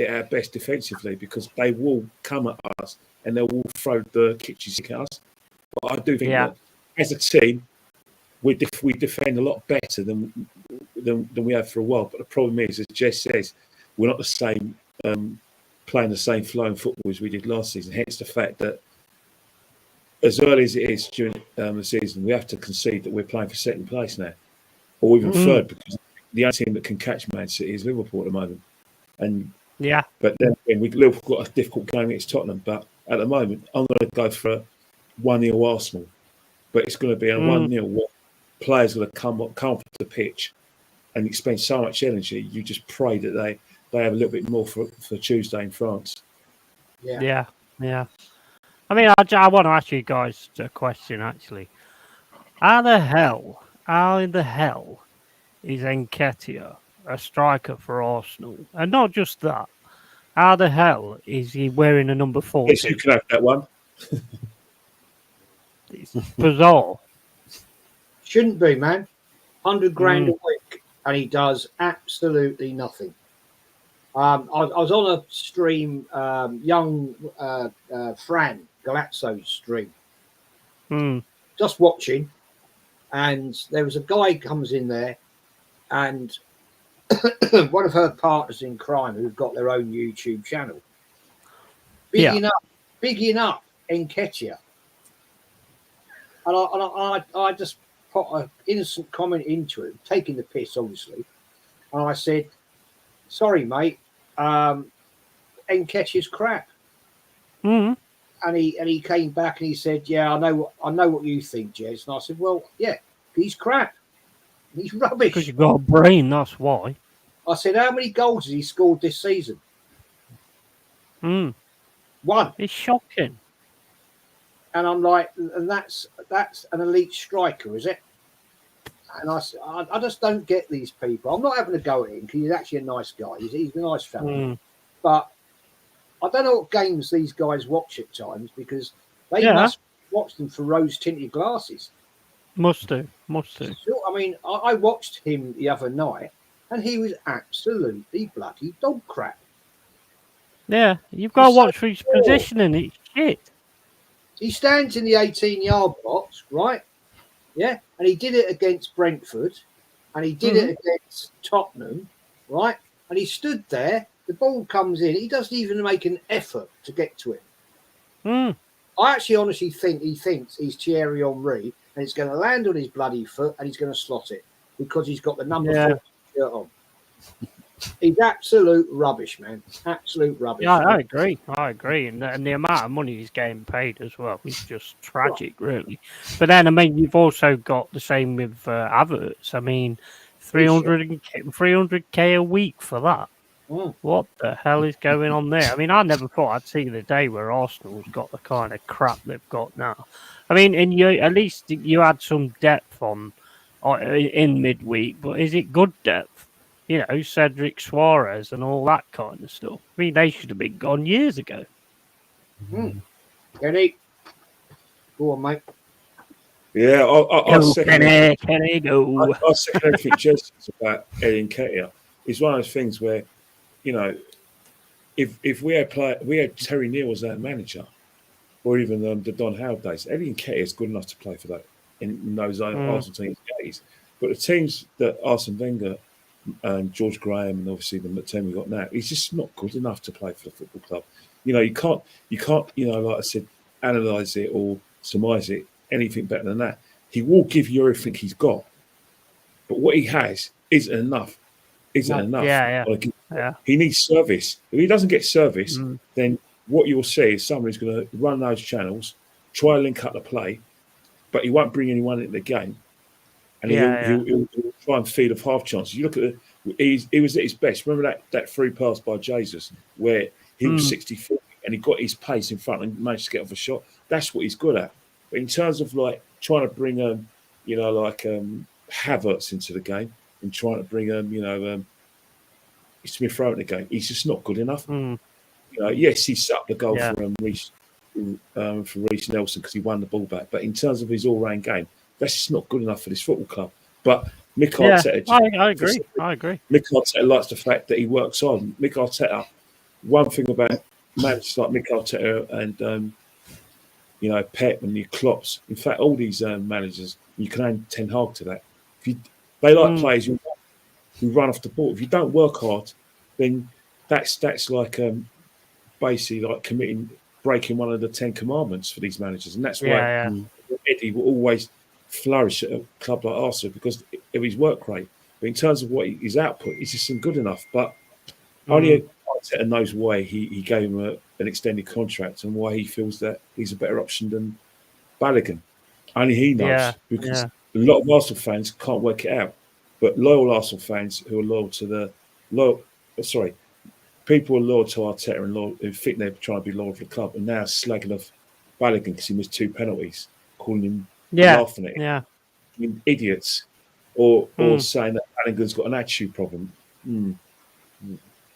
our best defensively, because they will come at us and they will throw the kitchen sink at us. But I do think that as a team, we defend a lot better than we have for a while. But the problem is, as Jez says, we're not the same, playing the same flowing football as we did last season. Hence the fact that as early as it is during the season, we have to concede that we're playing for second place now, or even third, because the only team that can catch Man City is Liverpool at the moment. But then Liverpool got a difficult game against Tottenham. But at the moment, I'm going to go for a 1-0 Arsenal. But it's going to be a 1-0 where players are going to come off the pitch and expend so much energy. You just pray that they have a little bit more for Tuesday in France. Yeah. I mean, I want to ask you guys a question, actually. How in the hell is Nketiah a striker for Arsenal? And not just that. How the hell is he wearing a number 40? Yes, you can have that one. It's bizarre. Shouldn't be, man. 100 grand a week, and he does absolutely nothing. I was on a stream, young Fran Galazzo's stream, just watching, and there was a guy comes in there, and one of her partners in crime who've got their own YouTube channel, bigging up Nketiah, and I just put an innocent comment into it, taking the piss, obviously, and I said, "Sorry, mate, Nketiah's crap." And he came back and he said, "Yeah, I know what you think, Jez." And I said, "Well, yeah, he's crap. He's rubbish." Because you've got a brain, that's why. I said, "How many goals has he scored this season?" 1. It's shocking. And I'm like, and that's an elite striker, is it? And I just don't get these people. I'm not having a go at him because he's actually a nice guy. He's a nice fellow. But I don't know what games these guys watch at times, because they must watch them for rose-tinted glasses. Must do. I mean, I watched him the other night, and he was absolutely bloody dog crap. Yeah, you've got to watch for his positioning. It's shit. He stands in the 18-yard box, right? Yeah, and he did it against Brentford, and he did it against Tottenham, right? And he stood there. The ball comes in. He doesn't even make an effort to get to it. I actually honestly think he thinks he's Thierry Henry, and it's going to land on his bloody foot, and he's going to slot it because he's got the number 4 shirt on. He's absolute rubbish, man. Absolute rubbish. Yeah, I agree. And the amount of money he's getting paid as well is just tragic, really. But then, I mean, you've also got the same with Havertz. I mean, 300k a week for that. What the hell is going on there? I mean, I never thought I'd see the day where Arsenal's got the kind of crap they've got now. I mean, at least you had some depth in midweek, but is it good depth? You know, Cedric Suarez and all that kind of stuff. I mean, they should have been gone years ago. Kenny, go on, mate. Yeah, I'll second Kenny, go. I'll second everything Jez says about Eddie Nketiah. It's one of those things where, you know, if we had Terry Neal as our manager, or even the Don Howard days, Eddie Nketiah is good enough to play for that in those Argentine days. But the teams that Arsene Wenger and George Graham and obviously the team we got now, he's just not good enough to play for the football club. You know, you can't, you know, like I said, analyse it or surmise it anything better than that. He will give you everything he's got, but what he has isn't enough. Yeah. He needs service. If he doesn't get service, then what you'll see is someone who's going to run those channels, try and link up the play, but he won't bring anyone into the game. And he'll try and feed off half chances. You look at he was at his best. Remember that free pass by Jesus where he was 60-40 and he got his pace in front and managed to get off a shot. That's what he's good at. But in terms of like trying to bring Havertz into the game, and trying to bring Smith Rowe in the game. He's just not good enough. Yes, he set up the goal for Reece Nelson because he won the ball back. But in terms of his all-round game, that's just not good enough for this football club. But Mick Arteta, I agree. Mick Arteta likes the fact that he works hard. Mick Arteta, one thing about managers like Mick Arteta and Pep and the Klopps. In fact, all these managers, you can add Ten Hag to that. They like players who run off the ball. If you don't work hard, then that's like basically like breaking one of the 10 commandments for these managers, and that's why Eddie will always flourish at a club like Arsenal because of his work rate. But in terms of what his output, he's just good enough. But only Arteta knows why he gave him an extended contract and why he feels that he's a better option than Balogun. Only he knows because a lot of Arsenal fans can't work it out. But loyal Arsenal fans who are loyal to people are loyal to Arteta and who think they're trying to be loyal to the club and now slagging off Balogun because he missed 2 penalties, calling him laughing at him. I mean, idiots. Or saying that Balogun's got an attitude problem.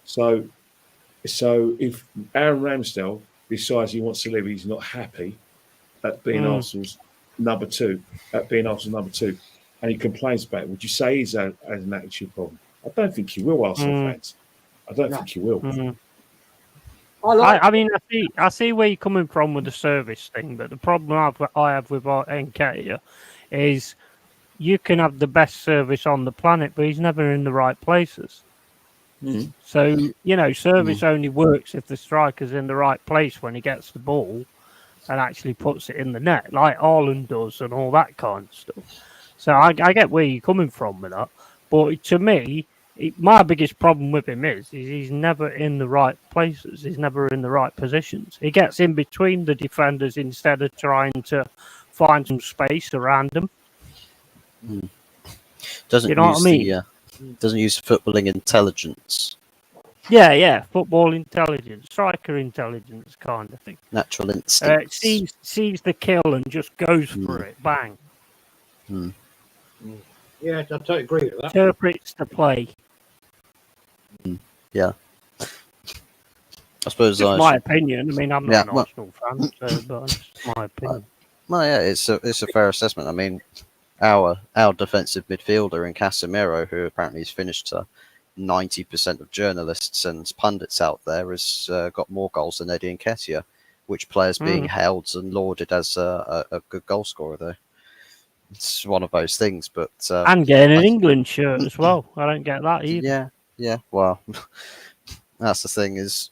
So if Aaron Ramsdale decides he wants to leave, he's not happy at being Arsenal's number 2, and he complains about it, would you say he's has an attitude problem? I don't think he will, Arsenal fans. I don't think he will. I see where you're coming from with the service thing, but the problem I have with Nketiah is you can have the best service on the planet, but he's never in the right places. So, service only works if the striker's in the right place when he gets the ball and actually puts it in the net, like Haaland does and all that kind of stuff. So I get where you're coming from with that. But to me, my biggest problem with him is he's never in the right places. He's never in the right positions. He gets in between the defenders instead of trying to find some space around them. Doesn't use footballing intelligence. Yeah, football intelligence, striker intelligence kind of thing. Natural instinct. Sees the kill and just goes for it, bang. Yeah, I totally agree with that. Interprets the play. Yeah. I suppose it's my opinion. I mean, I'm not an Arsenal fan, but it's my opinion. Well, yeah, it's a fair assessment. I mean, our defensive midfielder in Casemiro, who apparently has finished 90% of journalists and pundits out there, has got more goals than Eddie Nketiah, which player's being hailed and lauded as a good goal scorer, though. It's one of those things, but... and getting an England shirt as well. I don't get that either. Yeah, well, that's the thing is...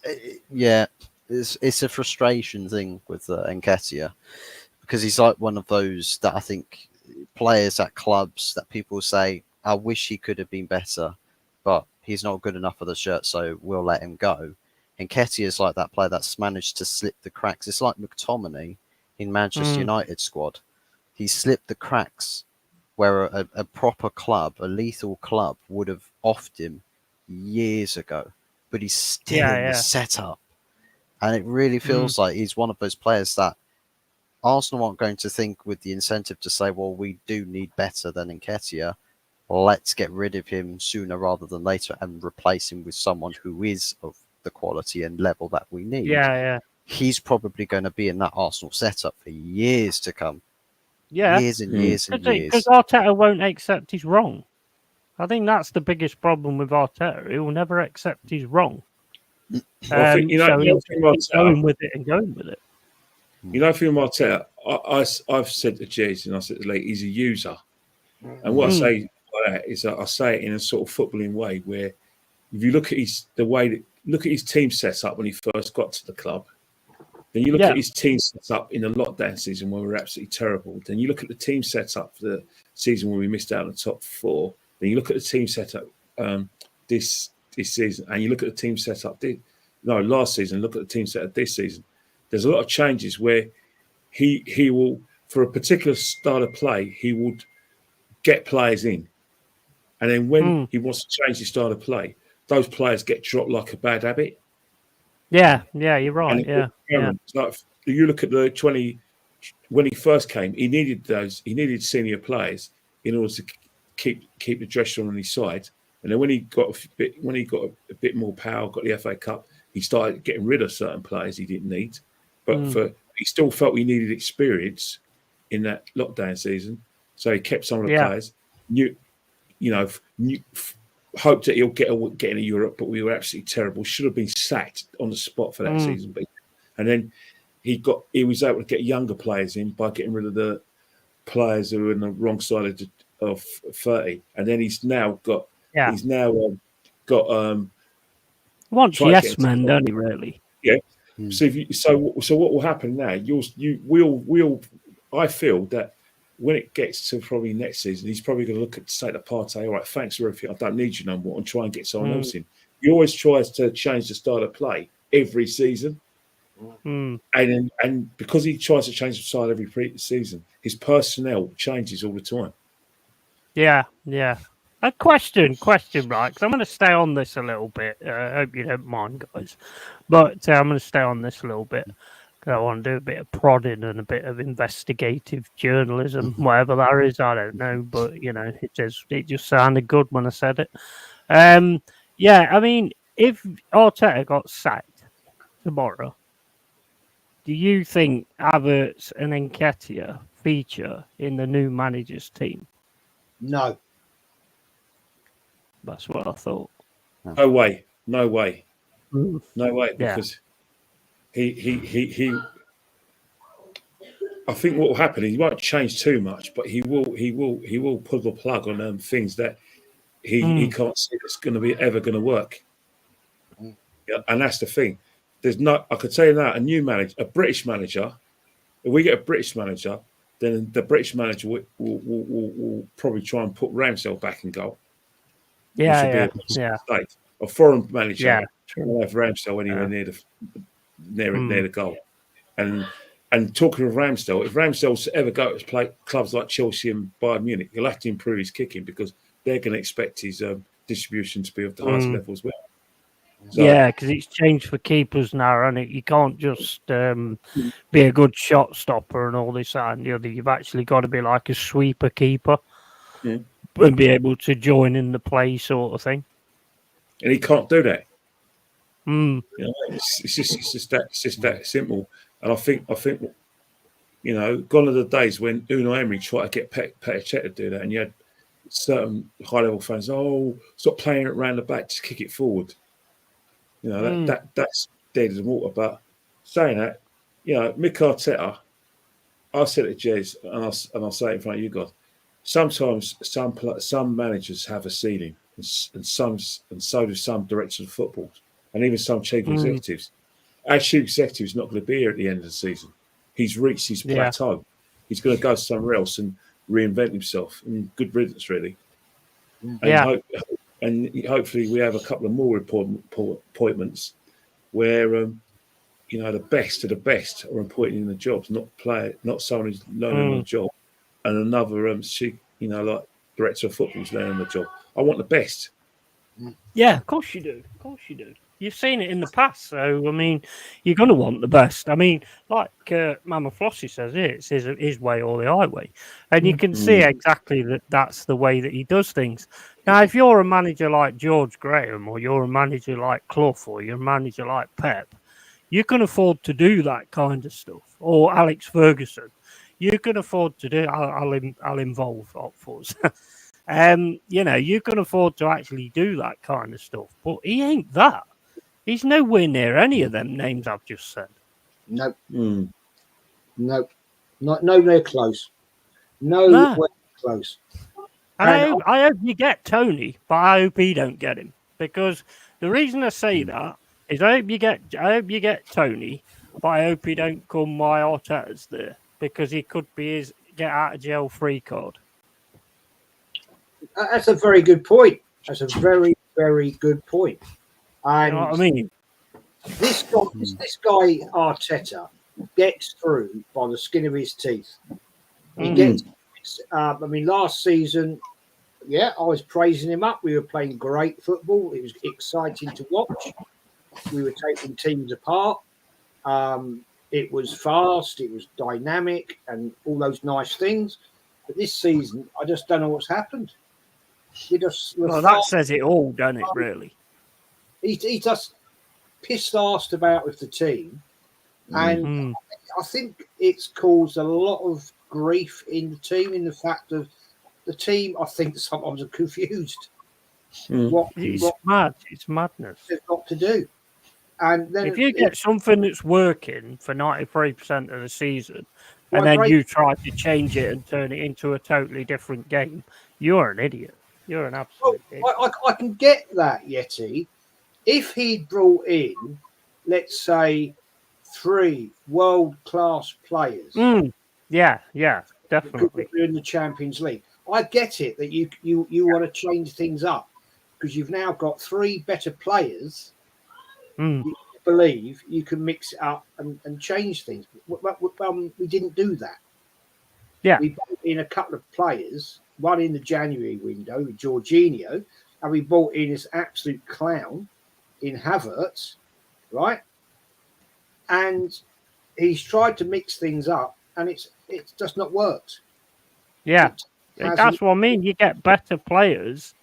it's a frustration thing with Nketiah, because he's like one of those that I think players at clubs that people say, I wish he could have been better, but he's not good enough for the shirt, so we'll let him go. Nketiah is like that player that's managed to slip the cracks. It's like McTominay in Manchester United squad. He slipped the cracks where a proper club, a lethal club, would have offed him years ago, but he's still in the setup. And it really feels like he's one of those players that Arsenal aren't going to think with the incentive to say, well, we do need better than Nketiah. Let's get rid of him sooner rather than later and replace him with someone who is of the quality and level that we need. He's probably going to be in that Arsenal setup for years to come. Years and years and years. Because Arteta won't accept he's wrong. I think that's the biggest problem with Arteta. He will never accept he's wrong. So he'll keep going with it and going with it. You know, for Arteta, I've said to Jez and I said to Lee, he's a user. And what I say by that is that I say it in a sort of footballing way where if you look at his team set up when he first got to the club, then you look at his team set up in the lockdown season when we were absolutely terrible. Then you look at the team set up for the season when we missed out on the top 4. Then you look at the team set up this season, and you look at the team set up last season. Look at the team set up this season. There's a lot of changes where he will, for a particular style of play, he would get players in, and then when he wants to change his style of play, those players get dropped like a bad habit. Yeah, you're right. Like you look at the 20 when he first came, he needed senior players in order to keep the dressing on his side. And then when he got a bit more power, got the FA Cup, he started getting rid of certain players he didn't need. But he still felt he needed experience in that lockdown season, so he kept some of the players. Hoped that he'll get into Europe, but we were absolutely terrible. Should have been sacked on the spot for that season. And then he was able to get younger players in by getting rid of the players who were on the wrong side of 30. And then he's now got wants yes men, don't he? Really? Yeah. So what will happen now? I feel that when it gets to probably next season, he's probably going to look at say to Partey, all right, thanks for everything. I don't need you no more, and try and get someone else in. He always tries to change the style of play every season, and because he tries to change the style every season, his personnel changes all the time. Yeah. A question, right? Because I'm going to stay on this a little bit. I hope you don't mind, guys. But I'm going to stay on this a little bit. I want to do a bit of prodding and a bit of investigative journalism, whatever that is. I don't know, but it just sounded good when I said it. I mean, if Arteta got sacked tomorrow, do you think Havertz and Nketiah feature in the new manager's team? No. That's what I thought. No way. Because he I think what will happen, he won't change too much, but he will pull the plug on things that he can't see that's going to be ever going to work. Yeah, and that's the thing. I could tell you now, a British manager. If we get a British manager, then the British manager will probably try and put Ramsdale back in goal. Yeah. A foreign manager will have Ramsdale anywhere near the goal. And talking of Ramsdale, if Ramsdale's ever go to play clubs like Chelsea and Bayern Munich, he'll have to improve his kicking because they're going to expect his distribution to be of the highest level as well. So, because it's changed for keepers now, and you can't just be a good shot stopper and all this and the other. You've actually got to be like a sweeper keeper and be able to join in the play sort of thing. And he can't do that. It's just that simple. And I think gone are the days when Unai Emery tried to get Petr Cech to do that, and you had certain high-level fans, stop playing it around the back, just kick it forward. That's dead as water. But saying that, Mick Arteta, I said it to Jez, and I'll say it in front of you guys. Sometimes some managers have a ceiling, and so do some directors of football, and even some chief executives. Our chief executive is not going to be here at the end of the season. He's reached his plateau. He's going to go somewhere else and reinvent himself. And good riddance, really. And hopefully we have a couple of more appointments where the best of the best are appointed in the jobs, not someone who's learning on the job, and another like director of football is learning on the job. I want the best. Yeah, of course you do. You've seen it in the past, so I mean, you're going to want the best. I mean, like Mama Flossie says, it's his way or the highway, and you can see exactly that's the way that he does things. Now, if you're a manager like George Graham, or you're a manager like Clough, or you're a manager like Pep, you can afford to do that kind of stuff. Or Alex Ferguson, you can afford to do. I'll involve Opfors. You can afford to actually do that kind of stuff, but he ain't that. He's nowhere near any of them names I've just said. Nope. Nope. Nowhere close. Nowhere close. And I hope you get Tony, but I hope he don't get him. Because the reason I say that is I hope you get Tony, but I hope he don't come while Arteta's there. Because he could be his get out of jail free card. That's a very good point. That's a very, very good point. And you know what I mean? This guy Arteta gets through by the skin of his teeth. He gets. Last season, I was praising him up. We were playing great football. It was exciting to watch. We were taking teams apart. It was fast. It was dynamic, and all those nice things. But this season, I just don't know what's happened. Well, that says it all, doesn't it, really? He just pissed arsed about with the team. And I think it's caused a lot of grief in the team, in the fact of the team, I think, sometimes are confused. It's mad. It's madness. They've got to do. And then if you get something that's working for 93% of the season, and then break you try to change it and turn it into a totally different game, you're an idiot. You're an absolute idiot. I can get that, Yeti. If he'd brought in, let's say, 3 world-class players. Yeah, definitely. In the Champions League. I get it that you want to change things up because you've now got 3 better players. You believe you can mix it up and change things. We didn't do that. Yeah. We brought in a couple of players, one in the January window with Jorginho, and we brought in this absolute clown in Havertz, right? And he's tried to mix things up, and it's just not worked. Yeah, that's what I mean. You get better players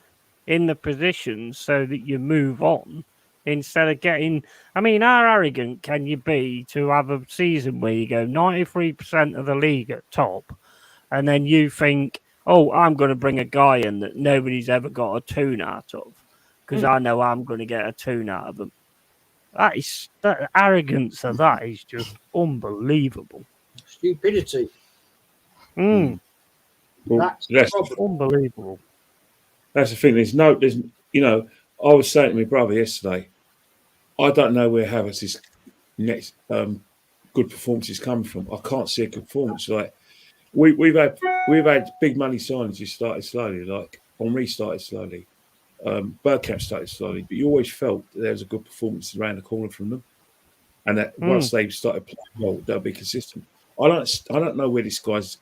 in the positions so that you move on instead of getting. I mean, how arrogant can you be to have a season where you go 93% of the league at top, and then you think, oh, I'm going to bring a guy in that nobody's ever got a tune out of because I know I'm going to get a tune out of them. The arrogance of that is just unbelievable. Stupidity. Well, that's unbelievable. That's the thing. There's I was saying to my brother yesterday, I don't know where Havertz's next good performances come from. I can't see a good performance. Like we've had big money signings who started slowly, like Henry started slowly, Bergkamp started slowly, but you always felt that there was a good performance around the corner from them, and that once they started playing well, they'll be consistent. I don't know where this guy's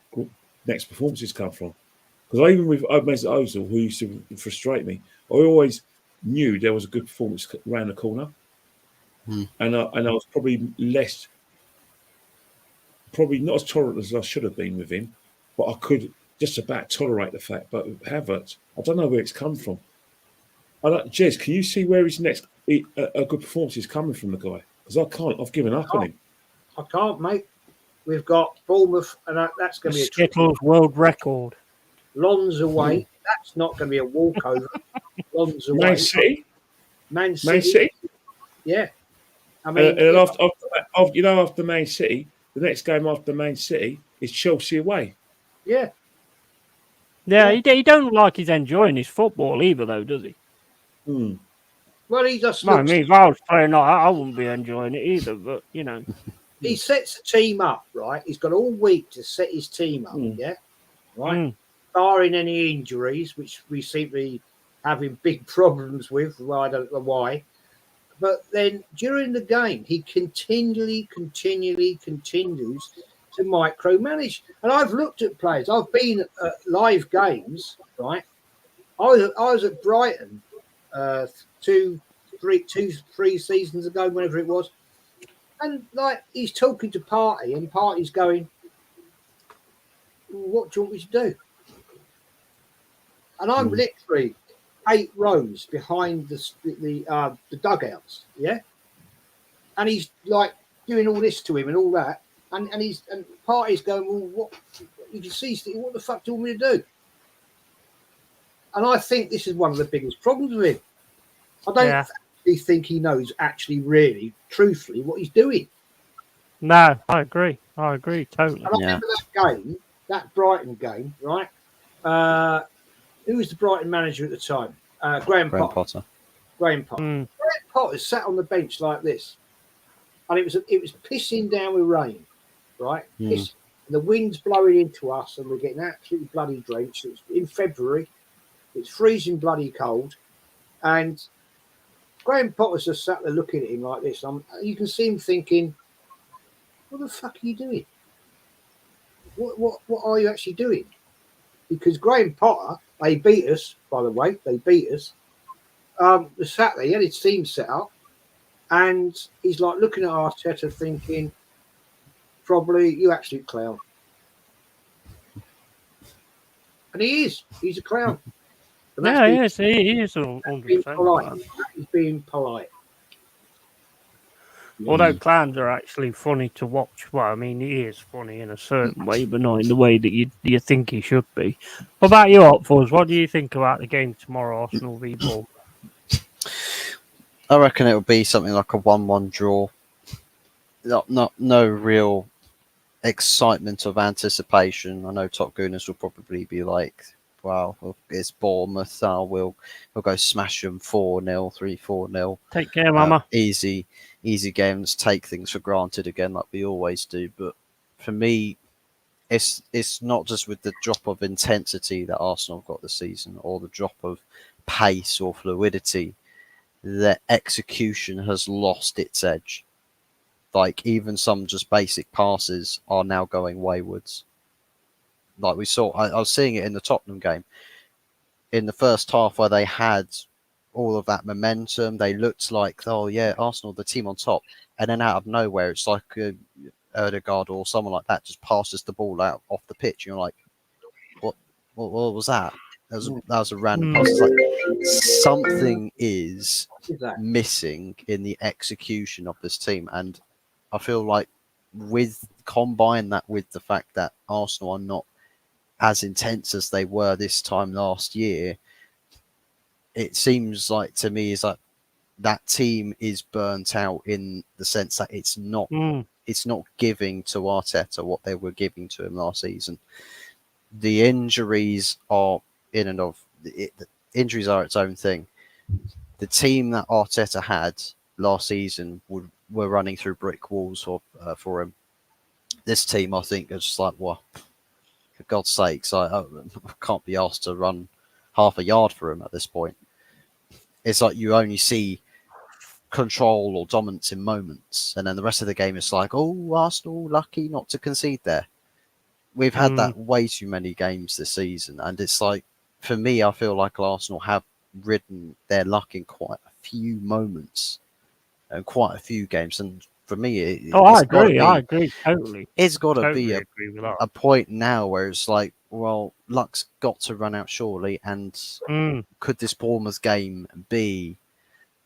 next performances come from, because even with Mesut Ozil, who used to frustrate me, I always knew there was a good performance around the corner, and I was probably not as tolerant as I should have been with him, but I could just about tolerate the fact. But with Havertz, I don't know where it's come from. Jez, can you see where his next a good performance is coming from, the guy? Because I can't. I've given up on him. I can't, mate. We've got Bournemouth, and that's going to be a Skittles world record. Lons away. That's not going to be a walkover. Lons away. Man City. Yeah. I mean, and after Man City, the next game after Man City is Chelsea away. Yeah. Yeah, he don't like he's enjoying his football either, though, does he? Well, he just. I mean, if I was playing that, I wouldn't be enjoying it either. But he sets the team up, right? He's got all week to set his team up, yeah, right. Barring any injuries, which we seem to be having big problems with. Well, I don't know why. But then during the game, he continually continues to micromanage. And I've looked at players. I've been at live games, right? I was at Brighton 3 seasons ago, whenever it was. And like he's talking to Partey, and Partey's going, "What do you want me to do?" And I'm literally 8 rows behind the dugouts, yeah. And he's like doing all this to him and all that, and Partey's going, "Well, what?" You can see, what the fuck do you want me to do? And I think this is one of the biggest problems with him. I don't actually think he knows actually, really, truthfully, what he's doing. No, I agree totally. And I remember that game, that Brighton game, right? Who was the Brighton manager at the time? Graham Potter. Graham Potter. Graham Potter sat on the bench like this, and it was pissing down with rain, right? And the wind's blowing into us, and we're getting absolutely bloody drenched. It's in February. It's freezing bloody cold, and Graham Potter's just sat there looking at him like this. You can see him thinking, "What the fuck are you doing? What are you actually doing?" Because Graham Potter, they beat us, by the way. They beat us. The Saturday, he had his team set up, and he's like looking at Arteta thinking, probably, "You absolute clown." And he is. He's a clown. And that's Yeah, being, yes, he is being 100%. polite. He's being polite. Although clowns are actually funny to watch. Well, I mean, he is funny in a certain way, but not in the way that you think he should be. What about you, Hot Fuzz? What do you think about the game tomorrow, Arsenal v Bournemouth? I reckon it will be something like a 1-1 draw. No real excitement of anticipation. I know Top Gooners will probably be like, "Wow, it's Bournemouth. We'll go smash them 4-0, 3-4-0. Take care, Mama. Easy game. Let's take things for granted again, like we always do." But for me, it's not just with the drop of intensity that Arsenal have got this season, or the drop of pace or fluidity. The execution has lost its edge. Like, even some just basic passes are now going waywards. Like we saw, I was seeing it in the Tottenham game. In the first half, where they had all of that momentum, they looked like, oh yeah, Arsenal, the team on top. And then out of nowhere, it's like Erdegaard or someone like that just passes the ball out off the pitch. You're like, what was that? That was a random pass. It's like something is missing in the execution of this team. And I feel like combine that with the fact that Arsenal are not as intense as they were this time last year, it seems like to me is that that team is burnt out in the sense that it's not giving to Arteta what they were giving to him last season. The injuries are in and of it. The injuries are its own thing. The team that Arteta had last season were running through brick walls for him. This team, I think, is just like, well, for God's sakes, I can't be asked to run half a yard for him at this point. It's like you only see control or dominance in moments, and then the rest of the game is like, oh, Arsenal lucky not to concede there. We've had that way too many games this season, and it's like, for me, I feel like Arsenal have ridden their luck in quite a few moments and quite a few games, and for me, I agree totally. It's got to totally be a point now where it's like, well, luck's got to run out surely, and could this Bournemouth game be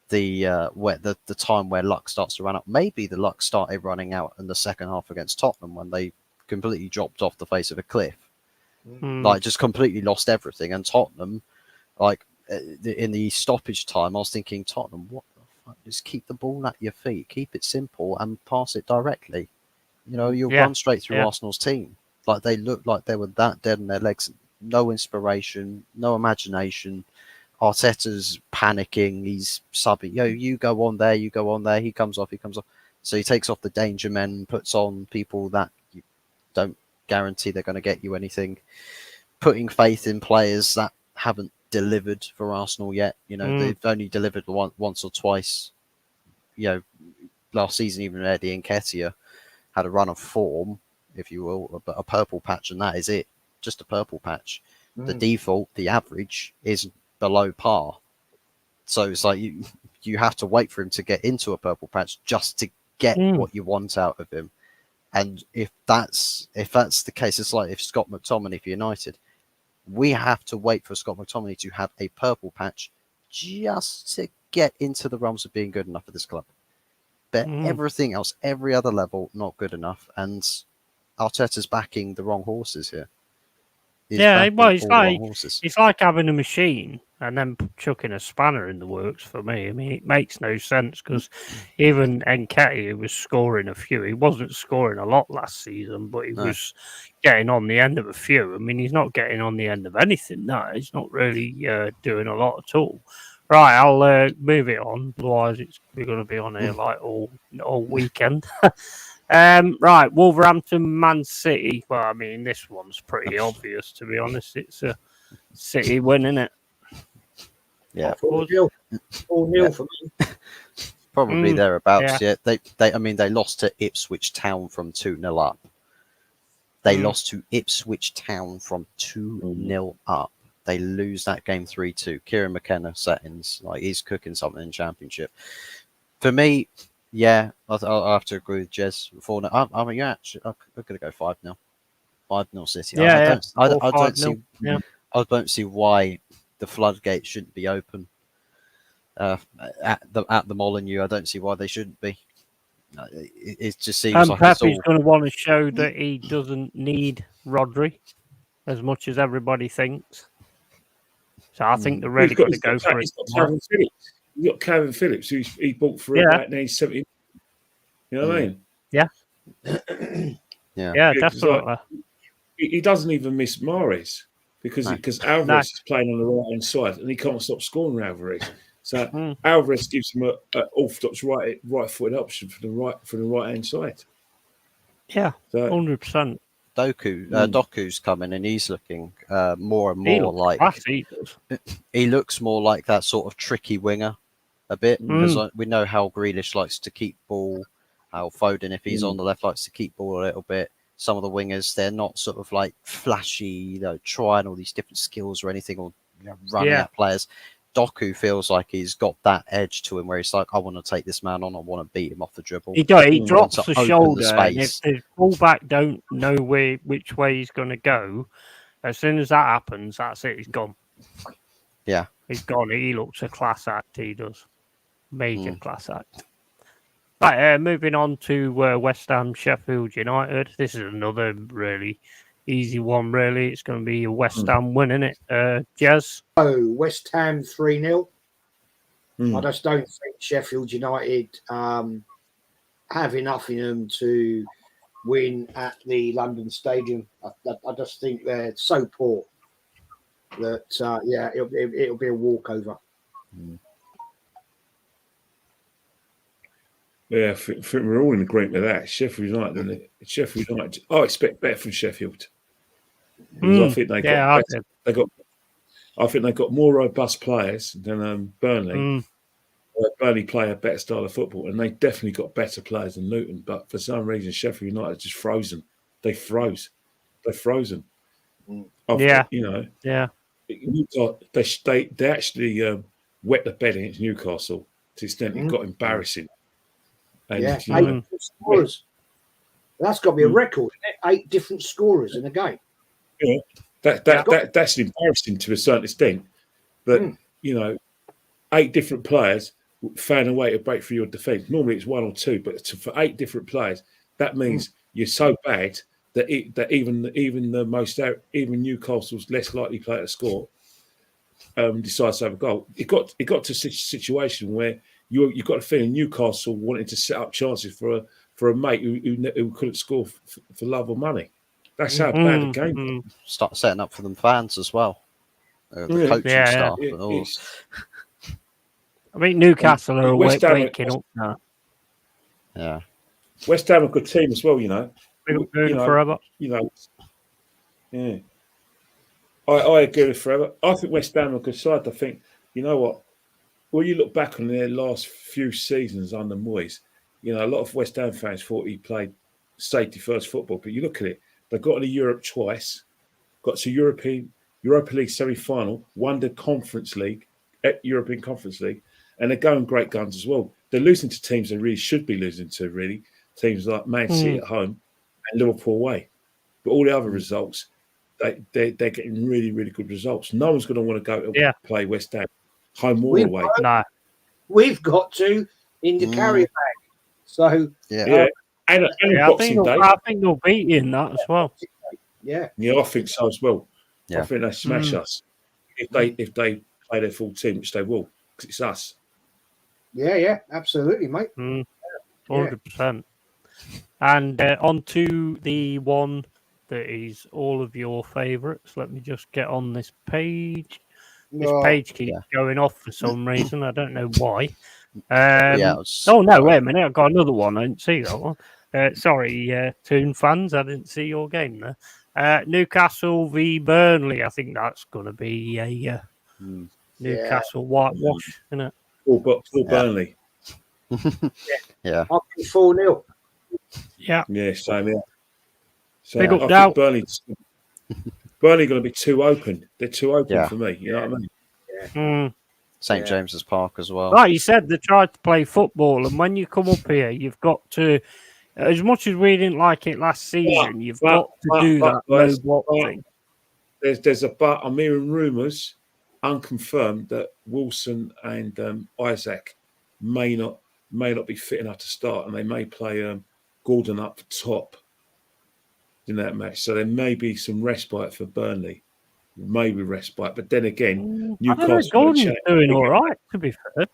the time where luck starts to run out? Maybe the luck started running out in the second half against Tottenham when they completely dropped off the face of a cliff, like just completely lost everything. And Tottenham, like in the stoppage time, I was thinking, Tottenham, what the fuck? Just keep the ball at your feet, keep it simple, and pass it directly. You'll run straight through Arsenal's team. Like, they looked like they were that dead in their legs. No inspiration, no imagination. Arteta's panicking. He's subbing. You go on there, you go on there. He comes off. So he takes off the danger men, puts on people that you don't guarantee they're going to get you anything. Putting faith in players that haven't delivered for Arsenal yet. They've only delivered once or twice. Last season, even Eddie Nketiah had a run of form, if you will, but a purple patch, and that is it. Just a purple patch. The default, the average, is below par. So it's like you have to wait for him to get into a purple patch just to get what you want out of him. And if that's the case, it's like if Scott McTominay for United, we have to wait for Scott McTominay to have a purple patch just to get into the realms of being good enough for this club. But everything else, every other level, not good enough. And Arteta's backing the wrong horses here. It's like having a machine and then chucking a spanner in the works for me. I mean, it makes no sense because even Nketiah was scoring a few. He wasn't scoring a lot last season, but he was getting on the end of a few. I mean, he's not getting on the end of anything. No, he's not really doing a lot at all. Right, I'll move it on. Otherwise, we're going to be on here like all weekend. Right, Wolverhampton, Man City. Well, I mean, this one's pretty obvious, to be honest. It's a City win, isn't it? Yeah. 4-0 for me. Probably thereabouts. Yeah. They lost to Ipswich Town from 2-0 up. They lost to Ipswich Town from 2-0 up. They lose that game 3-2. Kieran McKenna settings, like, he's cooking something in Championship. For me, yeah, I'll have to agree with Jez. 4-0. I'm going to go 5-0. 5-0 City. I don't see why the floodgates shouldn't be open at the Molineux. I don't see why they shouldn't be. It just seems And like Pep it's all... is going to want to show that he doesn't need Rodri as much as everybody thinks. So I think they're really going to go for it. He's got Calvin Phillips. You've got Calvin Phillips, who he bought for about 70. You know what I mean? Yeah. Yeah, definitely. He doesn't even miss Mahrez because Alvarez is playing on the right hand side and he can't stop scoring Alvarez. So Alvarez gives him an orthodox right footed option for the right hand side. Yeah, 100%. Doku's coming and he's looking more and more like he looks more like that sort of tricky winger a bit because we know how Grealish likes to keep ball, how Foden, if he's on the left, likes to keep ball a little bit. Some of the wingers, they're not sort of like flashy, trying all these different skills or anything, or running at players. Doku feels like he's got that edge to him where he's like, I want to take this man on, I want to beat him off the dribble. He drops the shoulder, and if the fullback don't know which way he's going to go, as soon as that happens, that's it, he's gone. Yeah. He's gone. He looks a class act, he does. Major class act. Right, moving on to West Ham, Sheffield United. This is another really easy one, really. It's going to be a West Ham win, isn't it, Jez? Oh, West Ham 3-0. I just don't think Sheffield United have enough in them to win at the London Stadium. I just think they're so poor that, it'll be a walkover. Yeah, I think we're all in agreement with that. Sheffield United, I expect better from Sheffield. I think they got better. I think they got more robust players than Burnley. Burnley play a better style of football, and they definitely got better players than Luton. But for some reason, Sheffield United are just frozen. They froze. They're frozen. They actually wet the bed against Newcastle to the extent it got embarrassing. And, 8 different scorers. That's got to be a record, isn't it? 8 different scorers in a game. Yeah, that's embarrassing to a certain extent. But 8 different players found a way to break through your defence. Normally it's 1 or 2, but for 8 different players, that means you're so bad that even Newcastle's less likely player to score decides to have a goal. It got to a situation where you've got a feeling Newcastle wanted to set up chances for a mate who couldn't score for love or money. That's how bad the game was. Start setting up for them fans as well. The coaching staff. And all. I mean, Newcastle are waking up now. Yeah. West Ham are a good team as well, forever. Yeah. I agree with forever. I think West Ham are a good side. I think, you know what? When you look back on their last few seasons under Moyes, a lot of West Ham fans thought he played safety first football. But you look at it, they got to Europe twice, got to Europa League semi-final, won the European Conference League, and they're going great guns as well. They're losing to teams they really should be losing to, really. Teams like Man City at home and Liverpool away. But all the other results, they're getting really, really good results. No one's going to want to go to play West Ham, home or away. No. We've got to in the carrier bag. So, And Boxing Day. I think they'll beat you in that as well. Yeah. Yeah, I think so as well. Yeah. I think they smash us if they play their full team, which they will, because it's us. Yeah, absolutely, mate. 100%. And on to the one that is all of your favourites. Let me just get on this page. This page keeps going off for some reason. I don't know why. Oh, no, wait a minute. I've got another one. I didn't see that one. Sorry, Toon fans. I didn't see your game there. Newcastle v Burnley. I think that's going to be a Newcastle whitewash, isn't it? All Burnley. Yeah. I'll be 4-0. Yeah. Yeah, same here. So Big up I now. think Burnley going to be too open. They're too open for me. You know what I mean? St James's Park as well. Like you said, they tried to play football, and when you come up here, you've got to, as much as we didn't like it last season, you've got to do that no block thing. There's a but. I'm hearing rumours unconfirmed that Wilson and Isaac may not be fit enough to start, and they may play Gordon up top in that match. So there may be some respite for Burnley, maybe respite. But then again, Newcastle Gordon's doing all right, to be fair.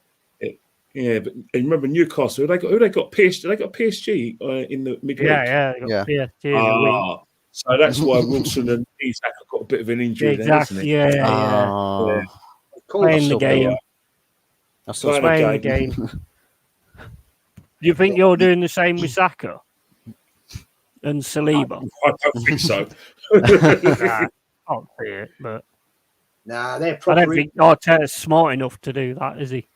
Yeah, but remember Newcastle? Who they got? PSG. They got PSG in the midweek. Yeah, they got PSG. So that's why Wilson and Isaac have got a bit of an injury. Exactly. Then, isn't it? Yeah. Playing the game. I'm still playing the game. Do you think you're doing the same with Saka and Saliba? I don't think so. I can't see it, but they're I probably. don't think Arteta's smart enough to do that, is he?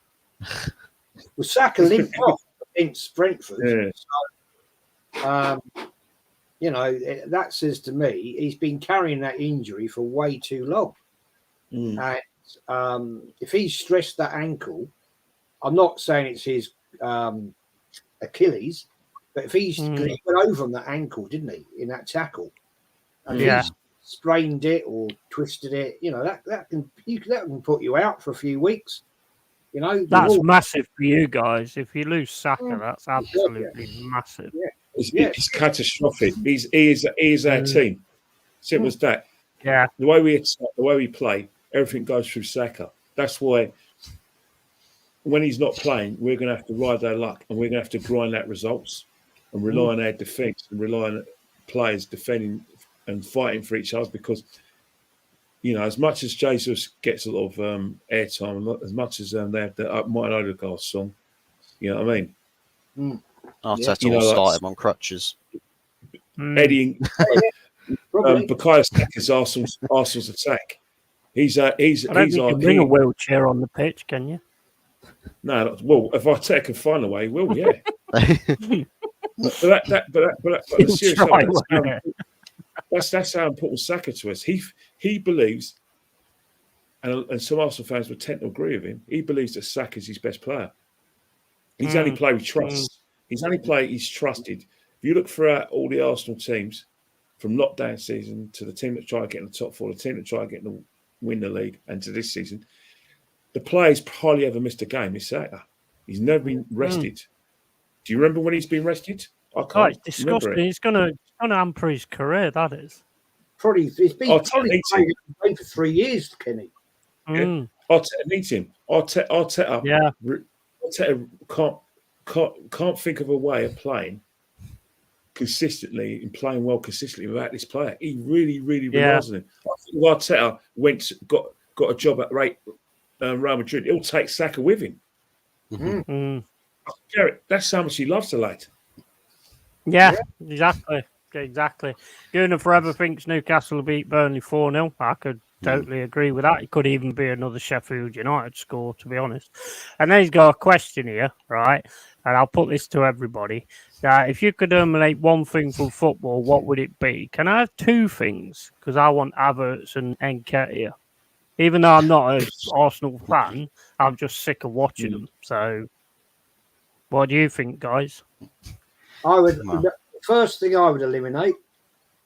Well, Saka limped off against Brentford. Yeah. So, that says to me he's been carrying that injury for way too long. And if he's stressed that ankle, I'm not saying it's his Achilles, but if he went over on that ankle, didn't he, in that tackle? And he's strained it or twisted it, that can put you out for a few weeks. That's massive for you guys. If you lose Saka, that's absolutely massive. It's catastrophic. He is our team. Simple as that. Yeah. The way we play, everything goes through Saka. That's why when he's not playing, we're going to have to ride our luck, and we're going to have to grind out results and rely on our defence and rely on players defending and fighting for each other. Because as much as Jesus gets a lot of airtime, as much as they have the Martin Odegaard song, you know what I mean? Arteta will start him on crutches. Eddie Bukayo Saka's Arsenal's attack. I don't think you can bring a wheelchair on the pitch, can you? No, well, if Arteta can find a way, he will, yeah. but seriously, that's how important Saka to us. He believes, and some Arsenal fans would tend to agree with him. He believes that Saka is his best player. He's only played with trust. He's trusted. If you look throughout all the Arsenal teams, from lockdown season to the team that try to get in the top four, the team that try to get in win the league, and to this season, the player's hardly ever missed a game. Is Saka. He's never been rested. Do you remember when he's been rested? I can't. It's disgusting. It's going to hamper his career. That is. Probably he's been playing for 3 years, Kenny. Yeah. Arteta needs him. Arteta can't think of a way of playing consistently and playing well consistently without this player. He really, really relies on him. I think Arteta got a job at Real Madrid. He'll take Saka with him. Garrett, that's how much he loves the lad. Yeah, exactly. Gunnar Forever thinks Newcastle will beat Burnley 4-0. I could totally agree with that. It could even be another Sheffield United score, to be honest. And then he's got a question here, right? And I'll put this to everybody. If you could eliminate one thing from football, what would it be? Can I have two things? Because I want Havertz and Nketiah. Even though I'm not an Arsenal fan, I'm just sick of watching them. So, what do you think, guys? The first thing I would eliminate,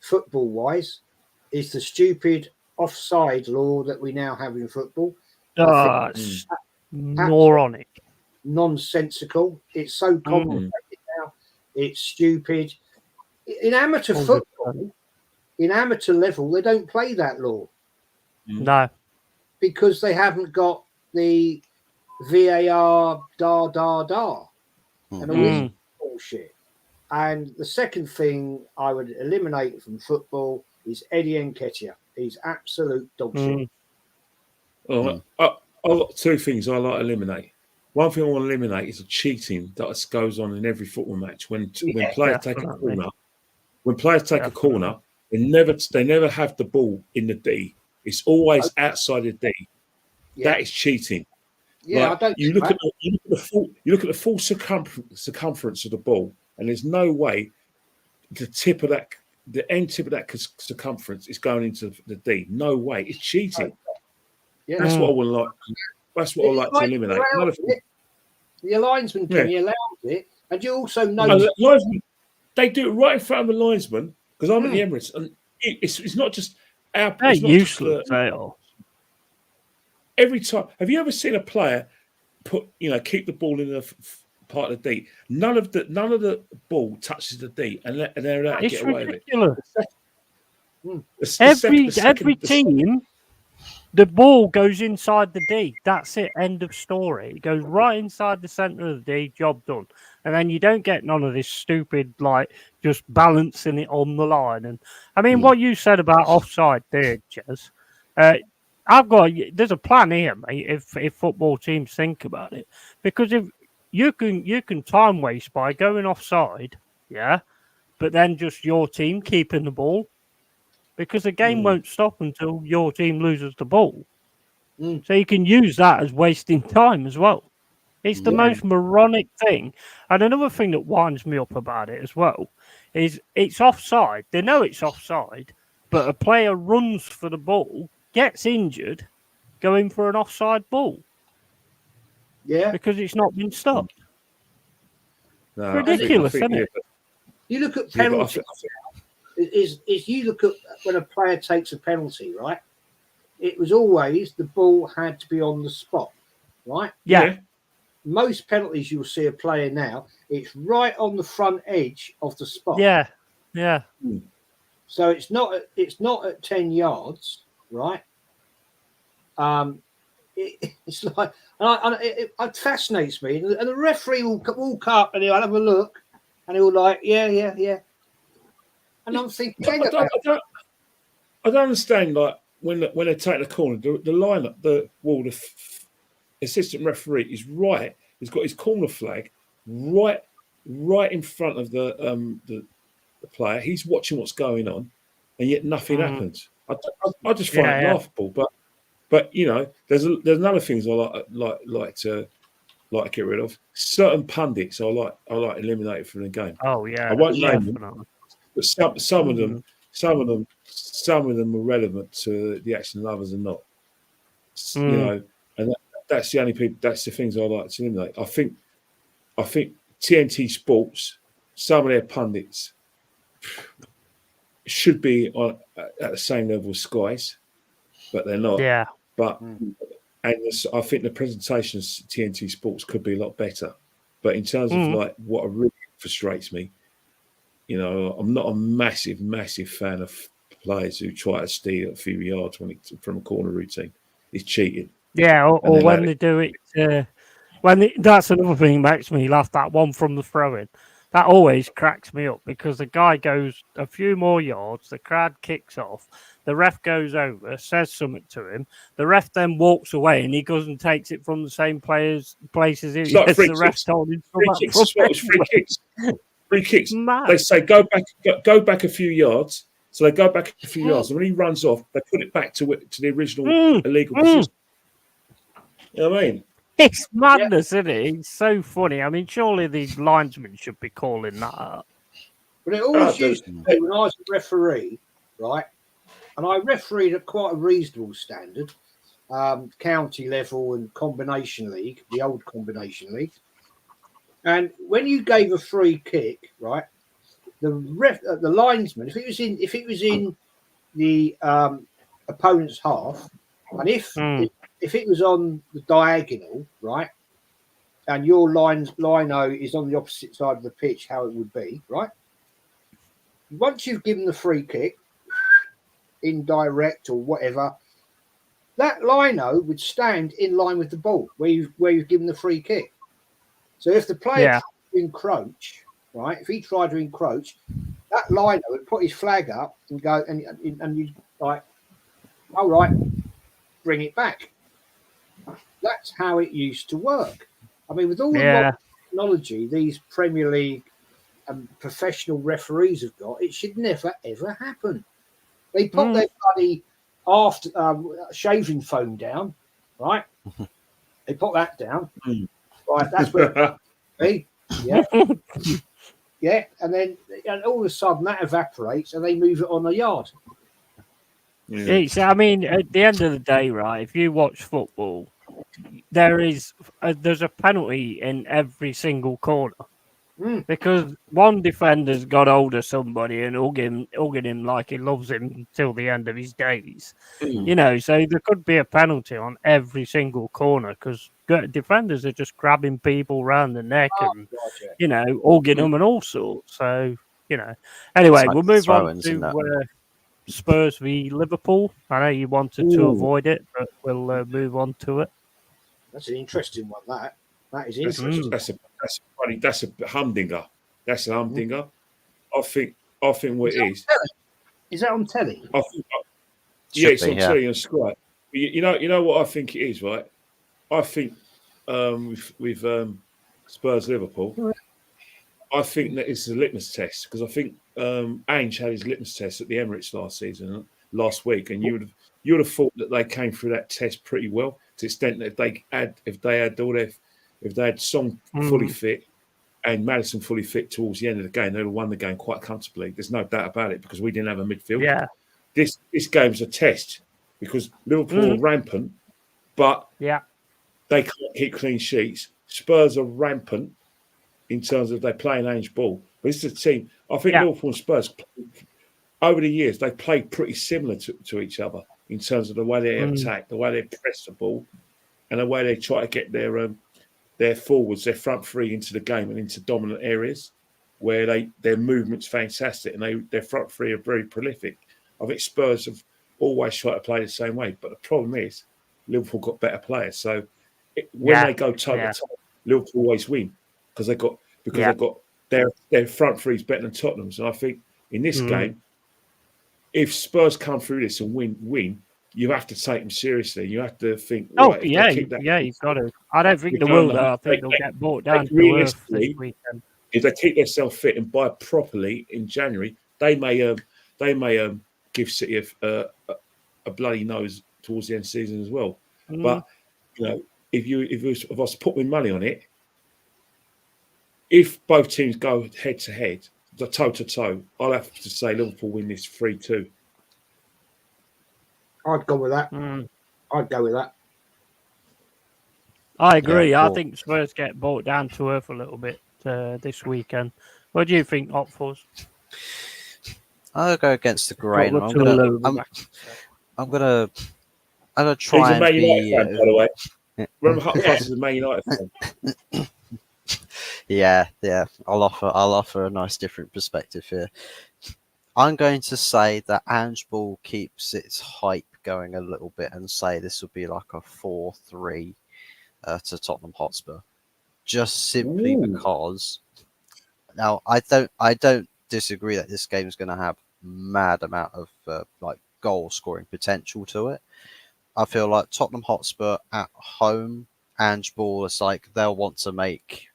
football-wise, is the stupid offside law that we now have in football. It's moronic. Nonsensical. It's so complicated now. It's stupid. In amateur football, in amateur level, they don't play that law. No. Because they haven't got the VAR and all this bullshit. And the second thing I would eliminate from football is Eddie Nketiah. He's absolute dog shit. I've got two things I like to eliminate. One thing I want to eliminate is the cheating that goes on in every football match. When players take a corner, they never have the ball in the D. It's always outside the D. That is cheating. Yeah, like, you look at the full circumference of the ball, and there's no way the end tip of that circumference is going into the D. No way. It's cheating. Yeah. That's what I would like. That's what I like to eliminate. The linesman allows it, and you also know they do it right in front of the linesman, because I'm at the Emirates, and it's not just our. They're useless. They are. every time. Have you ever seen a player keep the ball in the part of the D? None of the ball touches the D, and they're allowed to It's get away ridiculous. with it. Every team, the ball goes inside the D. That's it. End of story. It goes right inside the centre of the D. Job done. And then you don't get none of this stupid, like, just balancing it on the line. And I mean, what you said about offside there, Jez, there's a plan here, mate, if football teams think about it. Because if you can time waste by going offside, yeah, but then just your team keeping the ball. Because the game won't stop until your team loses the ball. So you can use that as wasting time as well. It's the most moronic thing. And another thing that winds me up about it as well is it's offside. They know it's offside, but a player runs for the ball, gets injured, going for an offside ball. Yeah. Because it's not been stopped. No, ridiculous, isn't it? You look at penalties. Is you look at when a player takes a penalty, right? It was always the ball had to be on the spot, right? Yeah. Most penalties you'll see a player now, it's right on the front edge of the spot. Yeah, yeah. So it's not at 10 yards, right? It's like, it fascinates me, and the referee will walk up and he'll have a look, and he'll like, yeah. And I'm thinking, I don't understand. Like when they take the corner, the lineup, the assistant referee is right. He's got his corner flag right in front of the player. He's watching what's going on, and yet nothing happens. I just find it laughable. But there's another things I like to get rid of. Certain pundits I like eliminated from the game. Oh yeah, I won't name them. But some of them are relevant to the action, and others are not. And that's the only people. That's the things I like to eliminate. I think TNT Sports, some of their pundits should be at the same level as Sky's, but they're not. Yeah. But I think the presentations to TNT Sports could be a lot better. But in terms of like what really frustrates me. I'm not a massive fan of players who try to steal a few yards from a corner routine. It's cheating. Yeah, or when they do it, that's another thing that makes me laugh. That one from the throw-in, that always cracks me up because the guy goes a few more yards, the crowd kicks off, the ref goes over, says something to him, the ref then walks away, and he goes and takes it from the same places the ref told him. Free kicks. They say go back a few yards. So they go back a few yards, and when he runs off, they put it back to the original illegal position. You know what I mean? It's madness, isn't it? It's so funny. I mean, surely the linesmen should be calling that up. But it always used to be when I was a referee, right? And I refereed at quite a reasonable standard, county level and combination league, the old combination league. And when you gave a free kick, right, the linesman, if it was in the opponent's half, and if it was on the diagonal, right, and your lino is on the opposite side of the pitch, how it would be, right? Once you've given the free kick, indirect or whatever, that lino would stand in line with the ball where you've given the free kick. So if the player tried to encroach, right? If he tried to encroach, that liner would put his flag up and go, and you like, all right, bring it back. That's how it used to work. I mean, with all the modern technology these Premier League and professional referees have got, it should never ever happen. They put their bloody shaving foam down, right? They put that down. Right, that's where yeah, and all of a sudden that evaporates and they move it on the yard. I mean, at the end of the day, right, if you watch football, there's a penalty in every single corner. Because one defender's got hold of somebody and hugging him like he loves him until the end of his days. You know, so there could be a penalty on every single corner because defenders are just grabbing people round the neck and, you know, hugging them and all sorts. So, you know. Anyway, like we'll move on throw-ins and to Spurs v Liverpool. I know you wanted to avoid it, but we'll move on to it. That's an interesting one, that is interesting. That's a humdinger. That's an humdinger. I think what it is. Is that on telly? I think, it's on telly and Sky. You know what I think it is, right? I think with Spurs Liverpool, I think that it's a litmus test because I think Ainge had his litmus test at the Emirates last week, and you would have thought that they came through that test pretty well to the extent that if they had Song fully fit and Maddison fully fit towards the end of the game, they'd have won the game quite comfortably. There's no doubt about it because we didn't have a midfield. Yeah. This game's a test because Liverpool are rampant, but they can't keep clean sheets. Spurs are rampant in terms of they play an Ainge ball. But this is a team. I think Liverpool and Spurs, over the years, they played pretty similar to each other in terms of the way they attack, the way they press the ball, and the way they try to get their forwards, their front three into the game and into dominant areas where their movement's fantastic and their front three are very prolific. I think Spurs have always tried to play the same way, but the problem is Liverpool got better players. So when they go toe to toe, Liverpool always win because they've got their front three is better than Tottenham's. And I think in this game, if Spurs come through this and win, you have to take them seriously. You have to think. You've got to. I don't think they will, though. I think they'll get brought down to earth this weekend. If they keep themselves fit and buy properly in January, they may give City a bloody nose towards the end of the season as well. But you know, if I was to put my money on it, if both teams go head to head, toe to toe, I'll have to say Liverpool win this 3-2. I'd go with that. I'd go with that. I agree. I think Spurs get brought down to earth a little bit this weekend. What do you think, Opfors? I'll go against the grain. I'm gonna try and be. Fan, by the way. Remember, Hutchinson is a Man United fan. Yeah. I'll offer a nice different perspective here. I'm going to say that Ange Ball keeps its hype going a little bit and say this will be like a 4-3 to Tottenham Hotspur, just simply because. Now I don't disagree that this game is going to have mad amount of goal scoring potential to it. I feel like Tottenham Hotspur at home, Ange Ball is like they'll want to make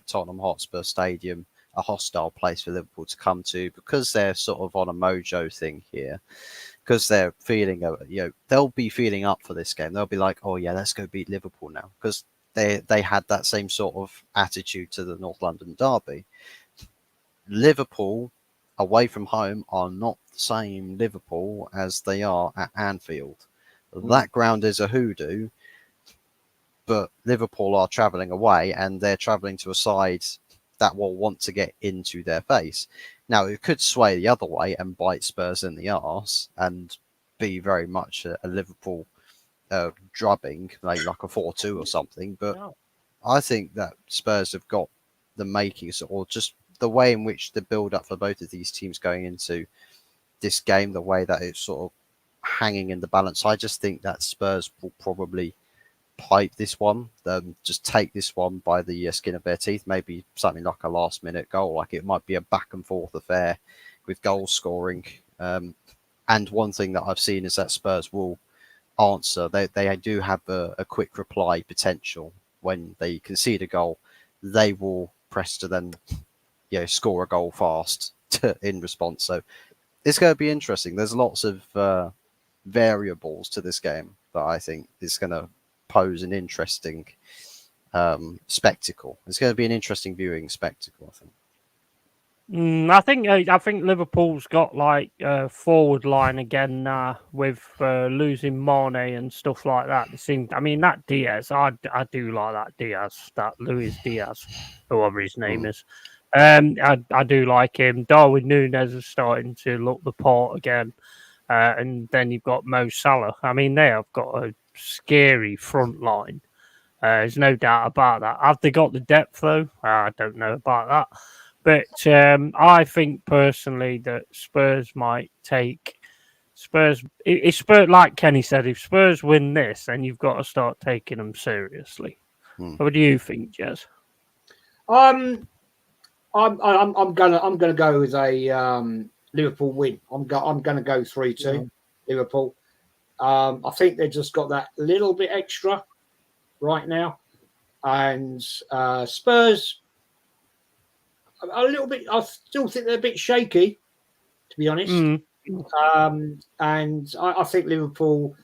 Tottenham Hotspur Stadium a hostile place for Liverpool to come to because they're sort of on a mojo thing here. Because they're feeling, they'll be feeling up for this game. They'll be like, oh yeah, let's go beat Liverpool now. Because they had that same sort of attitude to the North London derby. Liverpool away from home are not the same Liverpool as they are at Anfield. That ground is a hoodoo, but Liverpool are travelling away and they're travelling to a side that will want to get into their face. Now, it could sway the other way and bite Spurs in the arse and be very much a Liverpool drubbing, like a 4-2 or something. But I think that Spurs have got the makings, or just the way in which the build-up for both of these teams going into this game, the way that it's sort of hanging in the balance. I just think that Spurs will probably pipe this one, just take this one by the skin of their teeth, maybe something like a last minute goal, like it might be a back and forth affair with goal scoring. And one thing that I've seen is that Spurs will answer. They do have a quick reply potential. When they concede a goal, they will press to then score a goal fast in response. So it's going to be interesting. There's lots of variables to this game that I think is going to pose an interesting spectacle. It's going to be an interesting viewing spectacle, I think. I think Liverpool's got a forward line again with losing Mane and stuff like that. That Diaz, I do like that Diaz, that Luis Diaz, whoever his name is. I do like him. Darwin Núñez is starting to look the part again. And then you've got Mo Salah. I mean, they have got a scary front line. There's no doubt about that. Have they got the depth, though? I don't know about that. But I think personally that Spurs might take Spurs. If Spurs, like Kenny said, if Spurs win this, then you've got to start taking them seriously. What do you think, Jez? I'm gonna go with a Liverpool win. I'm gonna go 3-2 Liverpool. I think they've just got that little bit extra right now, and Spurs a little bit. I still think they're a bit shaky, to be honest. And I think Liverpool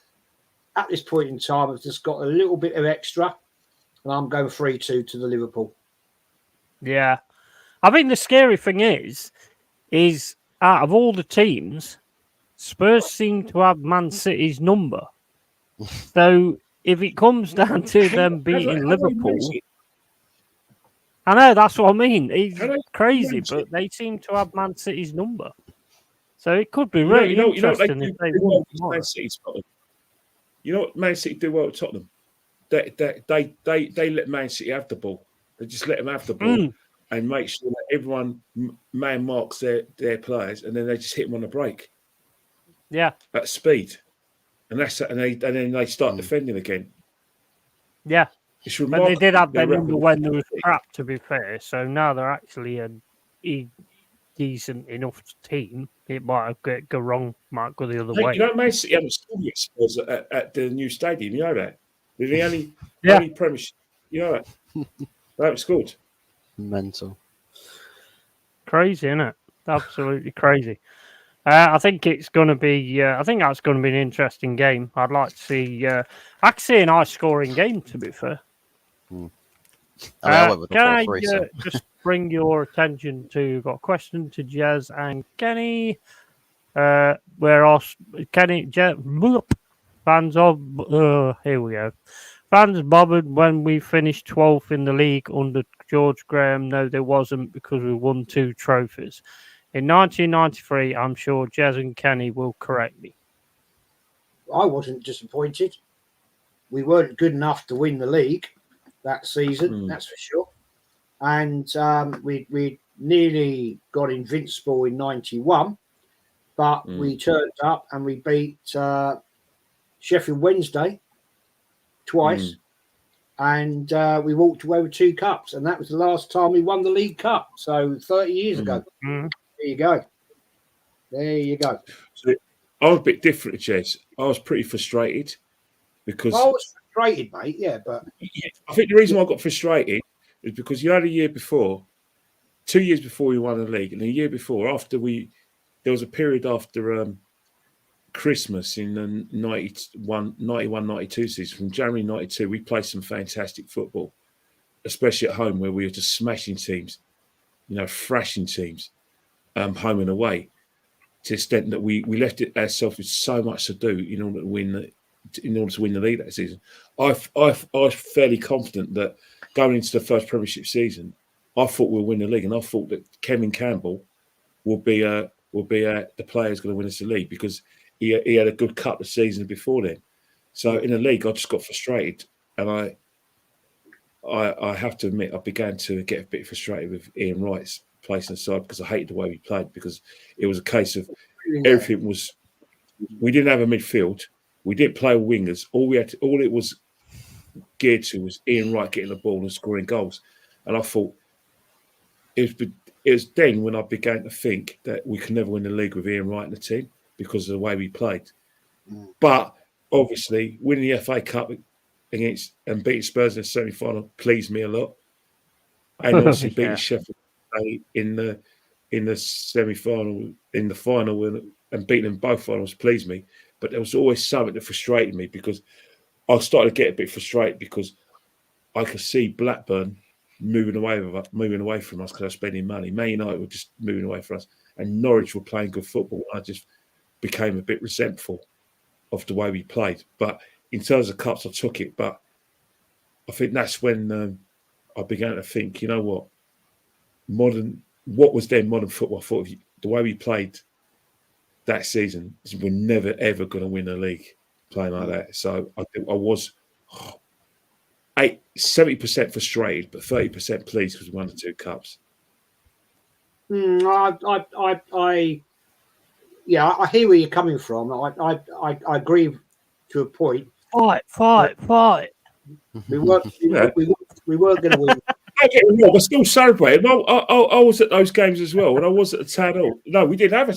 at this point in time have just got a little bit of extra, and I'm going 3-2 to the Liverpool. Yeah. I think the scary thing is out of all the teams, Spurs seem to have Man City's number. So if it comes down to them beating Liverpool, I know that's what I mean. It's crazy, but they seem to have Man City's number. So it could be really interesting if they won tomorrow. You know what Man City do well at Tottenham? They let Man City have the ball. They just let them have the ball. And make sure that everyone man marks their players, and then they just hit them on the break. Yeah, at speed, and then they start defending again. Yeah, it's remarkable. But they did have their number when there was crap. To be fair, so now they're actually a decent enough team. It might go wrong, might go the other way. You know, Man City haven't scored yet Spurs at the new stadium. You know that they're the only Premiership. You know that they haven't scored. Mental. Crazy, isn't it? Absolutely crazy. I think it's going to be. I think that's going to be an interesting game. I'd like to see. I could see a nice scoring game. To be fair. Can I just bring your attention to? Got a question to Jez and Kenny. Where else? Kenny, Jez, fans of. Here we go. Fans bothered when we finished 12th in the league under George Graham. No, there wasn't, because we won 2 trophies. In 1993, I'm sure Jez and Kenny will correct me. I wasn't disappointed. We weren't good enough to win the league that season, that's for sure. And we nearly got invincible in 91, but we turned up and we beat Sheffield Wednesday twice, and we walked away with 2 cups, and that was the last time we won the League Cup. So 30 years ago. There you go. There you go. So I was a bit different, Jez. I was pretty frustrated because I was frustrated, mate. Yeah, but I think the reason why I got frustrated is because you had a year before, 2 years before we won the league, and a year before, there was a period after Christmas in the 91-92 season. From January 92, we played some fantastic football, especially at home, where we were just smashing teams, thrashing teams, home and away, to the extent that we left it ourselves with so much to do in order to win the league that season. I was fairly confident that going into the first Premiership season, I thought we'll win the league, and I thought that Kevin Campbell would be the player who's going to win us the league, because he had a good couple of seasons before then. So in the league, I just got frustrated, and I have to admit, I began to get a bit frustrated with Ian Wright's place aside, because I hated the way we played, because it was a case of everything was. We didn't have a midfield. We didn't play wingers. All it was geared to was Ian Wright getting the ball and scoring goals. And I thought it was then when I began to think that we could never win the league with Ian Wright in the team, because of the way we played. But obviously, winning the FA Cup against and beating Spurs in the semi-final pleased me a lot, and obviously beating Sheffield in the semi-final, in the final, and beating them both finals pleased me. But there was always something that frustrated me, because I started to get a bit frustrated because I could see Blackburn moving away from us because they're spending money. Man United were just moving away from us, and Norwich were playing good football. I just became a bit resentful of the way we played. But in terms of cups, I took it. But I think that's when I began to think, you know what? what was then modern football. I thought the way we played that season, we're never ever going to win a league playing like that. So I was 70% frustrated, but 30% pleased because we won the 2 cups. I hear where you're coming from. I agree to a point. Fight. We weren't going to win. Don't get me wrong, we're still celebrating. I was at those games as well, and I was at the Town Hall. No, we didn't have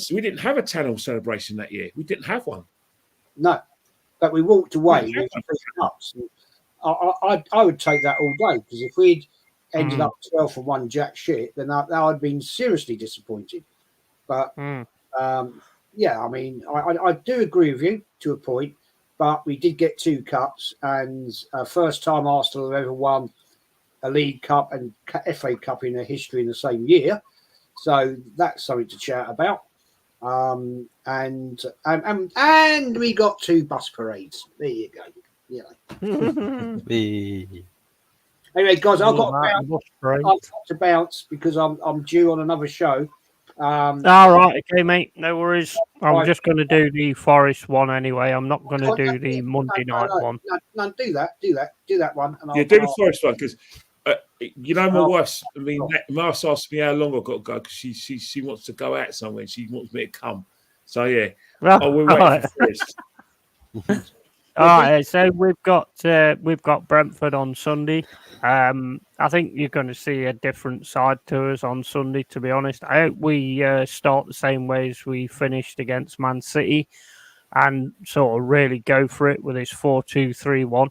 a Town Hall celebration that year. We didn't have one. No, but we walked away with 3 cups. I would take that all day, because if we'd ended up 12th and won jack shit, then I'd been seriously disappointed. But yeah, I mean, I do agree with you to a point, but we did get 2 cups, and first time Arsenal have ever won a League Cup and FA Cup in their history in the same year. So that's something to chat about. And we got 2 bus parades. There you go. You know. Anyway, guys, I've got to bounce because I'm due on another show. All right, okay, mate. No worries. I'm just going to do the Forest one anyway. I'm not going to do the Monday night one. No, do that one. And do the Forest one, because my wife's. I mean, Mars asked me how long I've got to go because she wants to go out somewhere. She wants me to come. So yeah, we're waiting for Forest. All right, so we've got Brentford on Sunday. I think you're going to see a different side to us on Sunday, to be honest. I hope we start the same way as we finished against Man City and sort of really go for it with this 4-2-3-1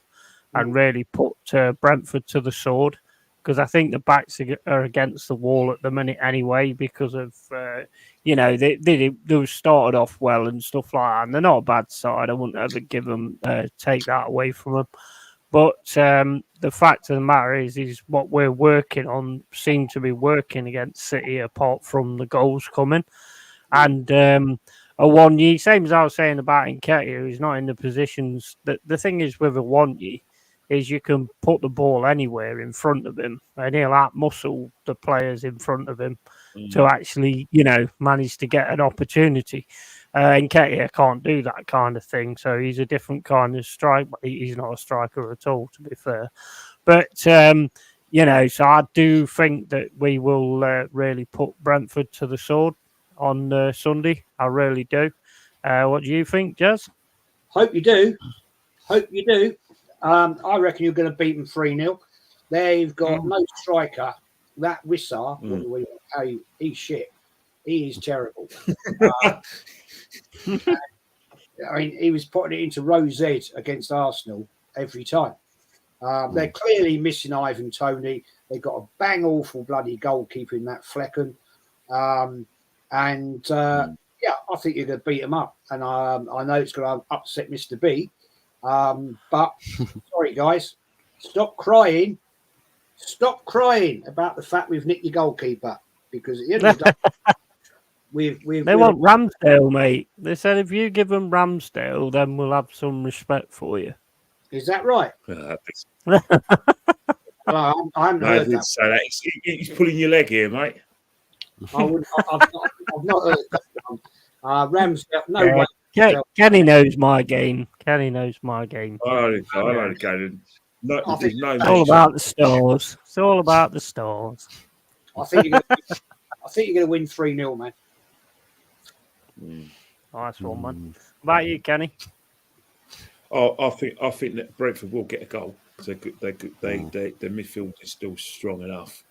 and really put Brentford to the sword, because I think the backs are against the wall at the minute anyway because of, they started off well and stuff like that, and they're not a bad side. I wouldn't ever take that away from them. But the fact of the matter is what we're working on seemed to be working against City, apart from the goals coming. And Awoniyi, same as I was saying about Nketiah, he's not in the positions. The thing is with Awoniyi is you can put the ball anywhere in front of him, and he'll outmuscle the players in front of him to actually, manage to get an opportunity. Nketiah can't do that kind of thing, so he's a different kind of striker. He's not a striker at all, to be fair. But, so I do think that we will really put Brentford to the sword on Sunday. I really do. What do you think, Jez? Hope you do. I reckon you're going to beat them 3-0. They've got no striker. That Wissar, he's shit. He is terrible. I mean, he was putting it into row Z against Arsenal every time. They're clearly missing Ivan Toney. They've got a bang awful bloody goalkeeper in that Flecken. I think you're going to beat them up. And I know it's going to upset Mr. B. But sorry, guys, stop crying. Stop crying about the fact we've nicked your goalkeeper, because at the end of the day, they want Ramsdale, mate. They said if you give them Ramsdale, then we'll have some respect for you. Is that right? I haven't heard that. Say that. He's pulling your leg here, mate. I've not heard that one. Ramsdale, no way. Kenny knows my game. I don't go. It's all about the stores. It's all about the stores. I think you're going to win 3-0, man. Nice one, man. What about you, Kenny? I think that Brentford will get a goal. Their midfield is still strong enough.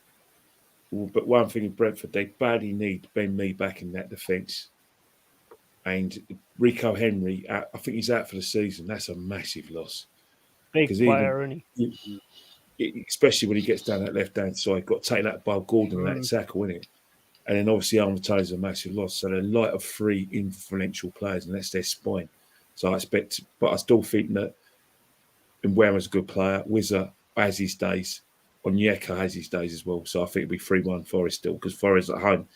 But one thing in Brentford, they badly need Ben Mee back in that defence. And Rico Henry, I think he's out for the season. That's a massive loss. Big player, isn't he? Especially when he gets down that left-hand side. Got to take that by Gordon and that tackle, isn't it? And then obviously Arnold Taylor's a massive loss. So they're light of 3 influential players, and that's their spine. So I expect, but I still think that Mbeumo's a good player. Wizard has his days. Onyeka has his days as well. So I think it'll be 3-1 Forest still, because Forest at home,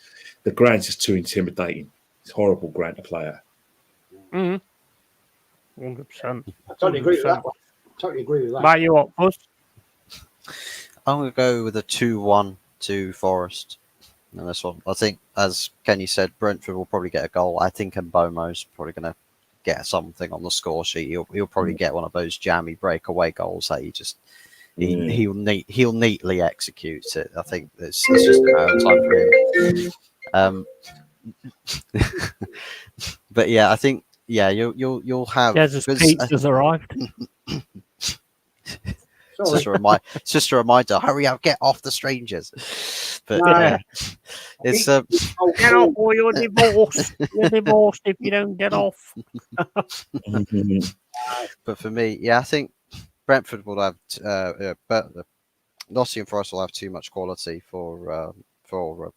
the ground's just too intimidating. It's horrible ground to play at. 100%. I totally agree with that one. About you, what, Buzz? I'm going to go with a 2-1 to Forest. And this one, I think, as Kenny said, Brentford will probably get a goal. I think Mbomo's probably going to get something on the score sheet. He'll probably get one of those jammy breakaway goals that he'll neatly execute it. I think it's just a matter of time for him. But yeah, I think you'll have. Jez's pizza's arrived. It's just a reminder. Hurry up, get off the strangers. But it's get off or you're divorced. You're divorced if you don't get off. But for me, I think Brentford will have, but Nottingham Forest will have too much quality for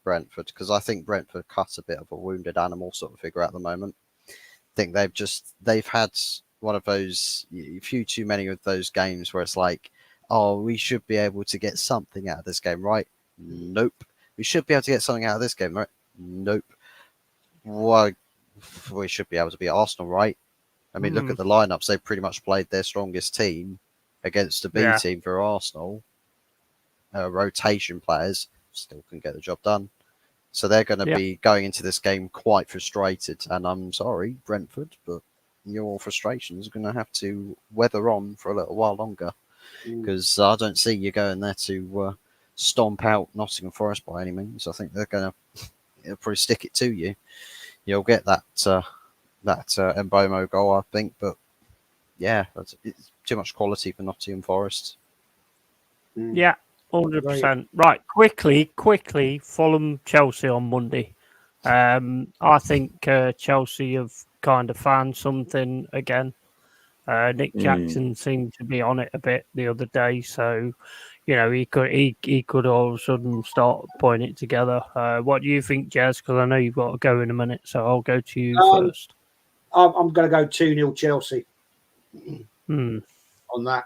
Brentford, because I think Brentford cut a bit of a wounded animal sort of figure at the moment. I think they've had one of those few too many of those games where it's like, oh, we should be able to get something out of this game, right? Nope. We should be able to get something out of this game, right? Nope. Why? We should be able to beat Arsenal, right? I mean, look at the lineups. They pretty much played their strongest team against the B team for Arsenal. Rotation players still can get the job done. So they're going to be going into this game quite frustrated. And I'm sorry, Brentford, but your frustrations are going to have to weather on for a little while longer. Because I don't see you going there to stomp out Nottingham Forest by any means. I think they're going to probably stick it to you. You'll get that Mbomo goal, I think. But yeah, it's too much quality for Nottingham Forest. Yeah, 100%. Right, quickly, Fulham Chelsea on Monday. I think Chelsea have kind of found something again. Nick Jackson seemed to be on it a bit the other day, so he could all of a sudden start putting it together. What do you think, Jez? Because I know you've got to go in a minute, so I'll go to you first. I'm going to go 2-0 Chelsea on that.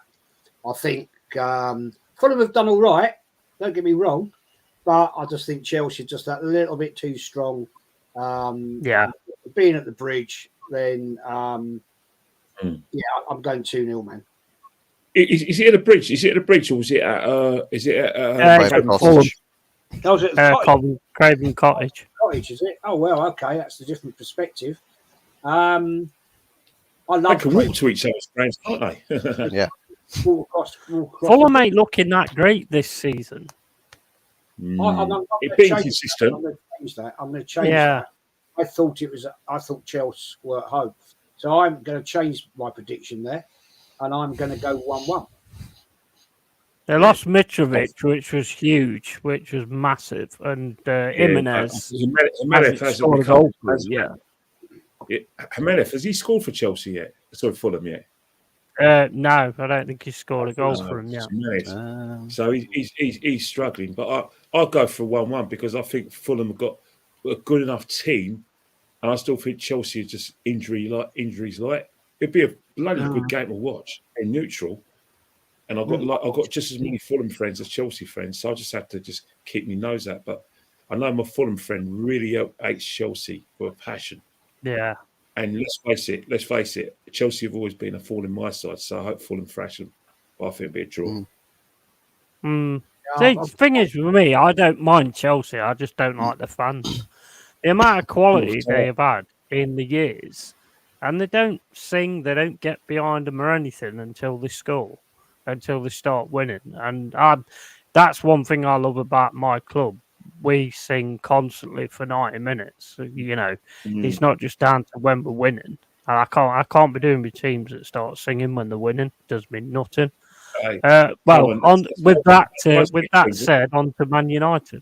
I think Fulham have done all right. Don't get me wrong, but I just think Chelsea just that little bit too strong. Being at the bridge, then. Yeah, I'm going 2-0, man. Is it at the bridge? Is it at the bridge, or was it at Craven Cottage? That was at Craven Cottage. Cottage, is it? Oh well, okay, that's a different perspective. I love. They can walk to each other's grounds, can't they? Yeah. Walk across. Fulham ain't looking that great this season. It's being consistent. I'm going to change that. I'm going to change that. I thought Chelsea were at home. So I'm going to change my prediction there, and I'm going to go 1-1. They lost Mitrovic, which was huge, which was massive, and Jimenez hasn't scored a goal for him yet. Jimenez, has he scored for Chelsea yet? Sorry, Fulham yet? No, I don't think he's scored a goal for him yet. So he's struggling, but I'll go for 1-1 because I think Fulham have got a good enough team. And I still think Chelsea is just injuries light. It'd be a bloody good game to watch and neutral. And I've got just as many Fulham friends as Chelsea friends, so I just have to just keep my nose out. But I know my Fulham friend really hates Chelsea with a passion. Yeah. And let's face it, Chelsea have always been a thorn in my side, so I hope Fulham thrash them. But I think it'll be a draw. See, the thing is with me, I don't mind Chelsea. I just don't like the fans. The amount of quality they have had in the years, and they don't sing, they don't get behind them or anything until they score, until they start winning. And that's one thing I love about my club. We sing constantly for 90 minutes. It's not just down to when we're winning. And I can't be doing with teams that start singing when they're winning. It does me nothing. With that said, on to Man United.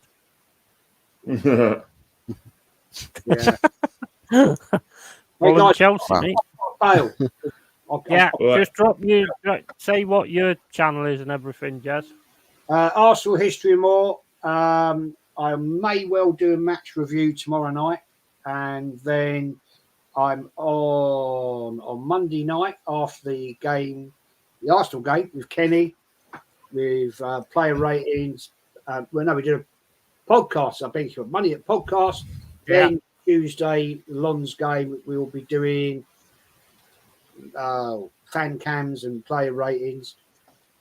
Yeah. Well, Chelsea, mate. Yeah, just say what your channel is and everything, Jez. Arsenal history and more. I may well do a match review tomorrow night, and then I'm on Monday night after the game, the Arsenal game with Kenny, with player ratings. We did a podcast. I think it's Money at podcast. Then Tuesday, Lon's game, we will be doing fan cams and player ratings.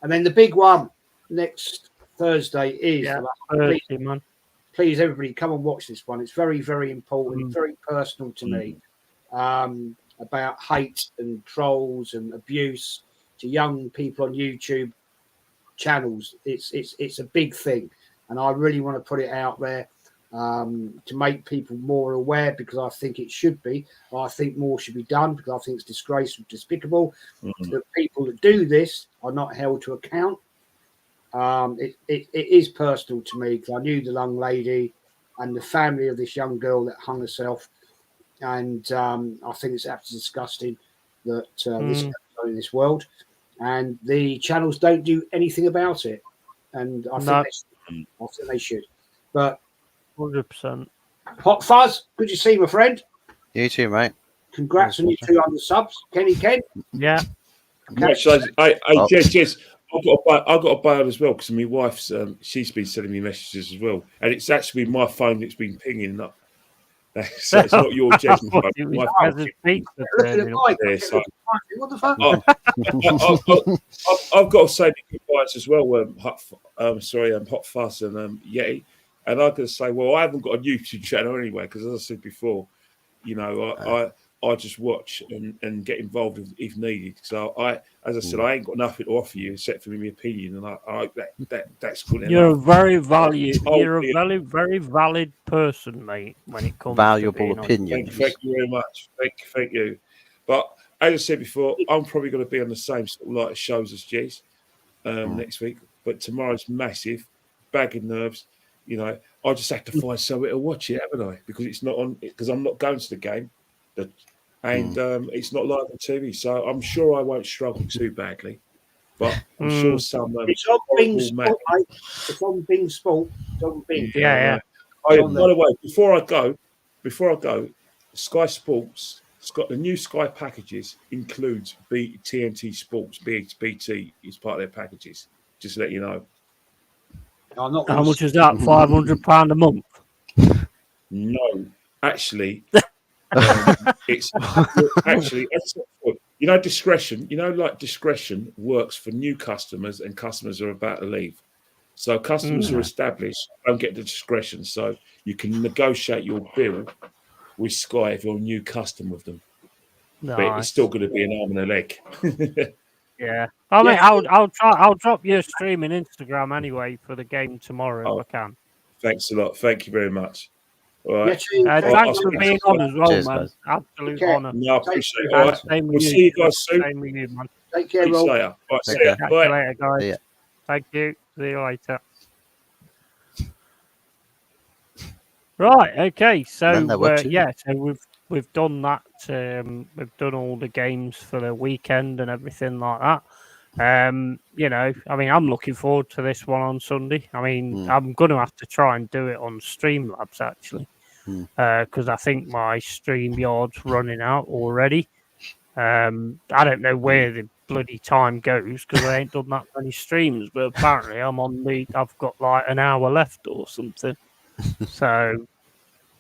And then the big one next Thursday is please, everybody, come and watch this one. It's very, very important, very personal to me, about hate and trolls and abuse to young people on YouTube channels. It's a big thing, and I really want to put it out there to make people more aware, because I think it should be. I think more should be done, because I think it's disgraceful, despicable that people that do this are not held to account. It is personal to me, because I knew the young lady and the family of this young girl that hung herself, and I think it's absolutely disgusting that this is in this world, and the channels don't do anything about it. And I think they should. But 100%. Hot Fuzz, good to see you, my friend. You too, mate. Congrats on your 200 subs, Kenny Ken. Yeah. Jez, I've got a bail as well, because my wife's she's been sending me messages as well, and it's actually my phone that's been pinging up. So it's not your Jez phone. What the fuck? I've got to say goodbyes as well. Hot Fuzz and Yeti, and I've got to say, well, I haven't got a YouTube channel anyway, because as I said before, you know, I just watch and get involved if needed. So as I said, I ain't got nothing to offer you except for my opinion, and I hope that's good enough. You're a very very, very valid person, mate, when it comes valuable to opinion. Thank you very much. Thank you. But as I said before, I'm probably going to be on the same sort of light of shows as Jez next week. But tomorrow's massive, bagging nerves. You know, I just have to find somewhere to watch it, haven't I? Because it's not on. Because I'm not going to the game, and it's not live on TV. So I'm sure I won't struggle too badly. But I'm sure some. It's on Bing Sport, mate. It's on Bing Sport. It's on Bing. Yeah. By the way, before I go, Sky Sports. The new Sky packages includes TNT Sports. BT is part of their packages. Just to let you know. How much is that? £500 a month? No, actually, it's actually, you know, discretion. You know, like discretion works for new customers and customers are about to leave. So customers who are established don't get the discretion. So you can negotiate your bill with Sky if you're a new customer with them. Nice. But it's still going to be an arm and a leg. Yeah. I mean, I'll drop your streaming Instagram anyway for the game tomorrow if I can. Thanks a lot. Thank you very much. All right. Thanks for being on as well, man. Absolute honour. No, I appreciate it. All right. We'll see you guys soon. Same with you, man. Take care, Rob. Later. Right, Catch you Bye. later, guys. Thank you. See you later. Right. Okay. So so we've done that. We've done all the games for the weekend and everything like that. You know, I mean, I'm looking forward to this one on Sunday. I mean, I'm going to have to try and do it on Streamlabs actually, because I think my StreamYard's running out already. I don't know where the bloody time goes because I ain't done that many streams, but apparently I've got like an hour left or something. So,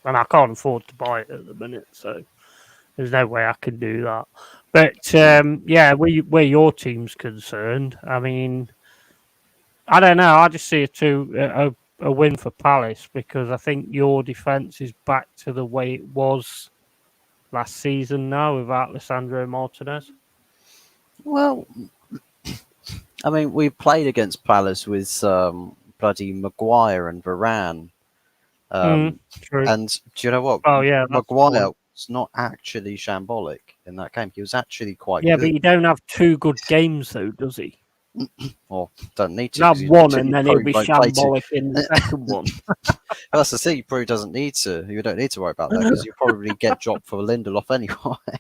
and I can't afford to buy it at the minute, so there's no way I can do that. But where your team's concerned, I mean, I don't know. I just see a win for Palace because I think your defence is back to the way it was last season now without Lisandro Martinez. Well, I mean, we played against Palace with bloody Maguire and Varane. True. And do you know what? Oh, yeah. Maguire was not actually shambolic in that game. He was actually quite good. Yeah, but you don't have two good games, though, does he? Well, don't need to. You have one, and then he'll be shambolic in the second one. That's the thing. He probably doesn't need to. You don't need to worry about that because you probably get dropped for Lindelof anyway.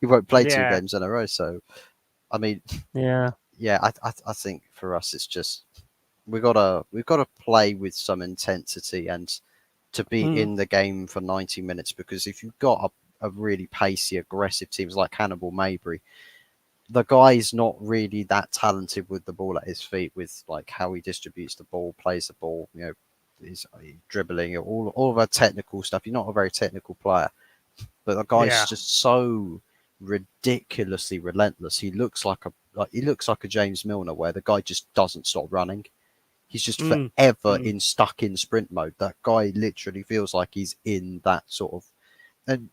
He won't play 2 games in a row. So, I mean, I think for us, it's just we've got to play with some intensity and to be in the game for 90 minutes. Because if you've got a really pacey, aggressive teams like Hannibal Mabry, the guy's not really that talented with the ball at his feet, with like how he distributes the ball, plays the ball, you know, he's dribbling, all of our technical stuff. You're not a very technical player, but the guy's just so ridiculously relentless. He looks like a James Milner, where the guy just doesn't stop running. He's just forever stuck in sprint mode. That guy literally feels like he's in that sort of, and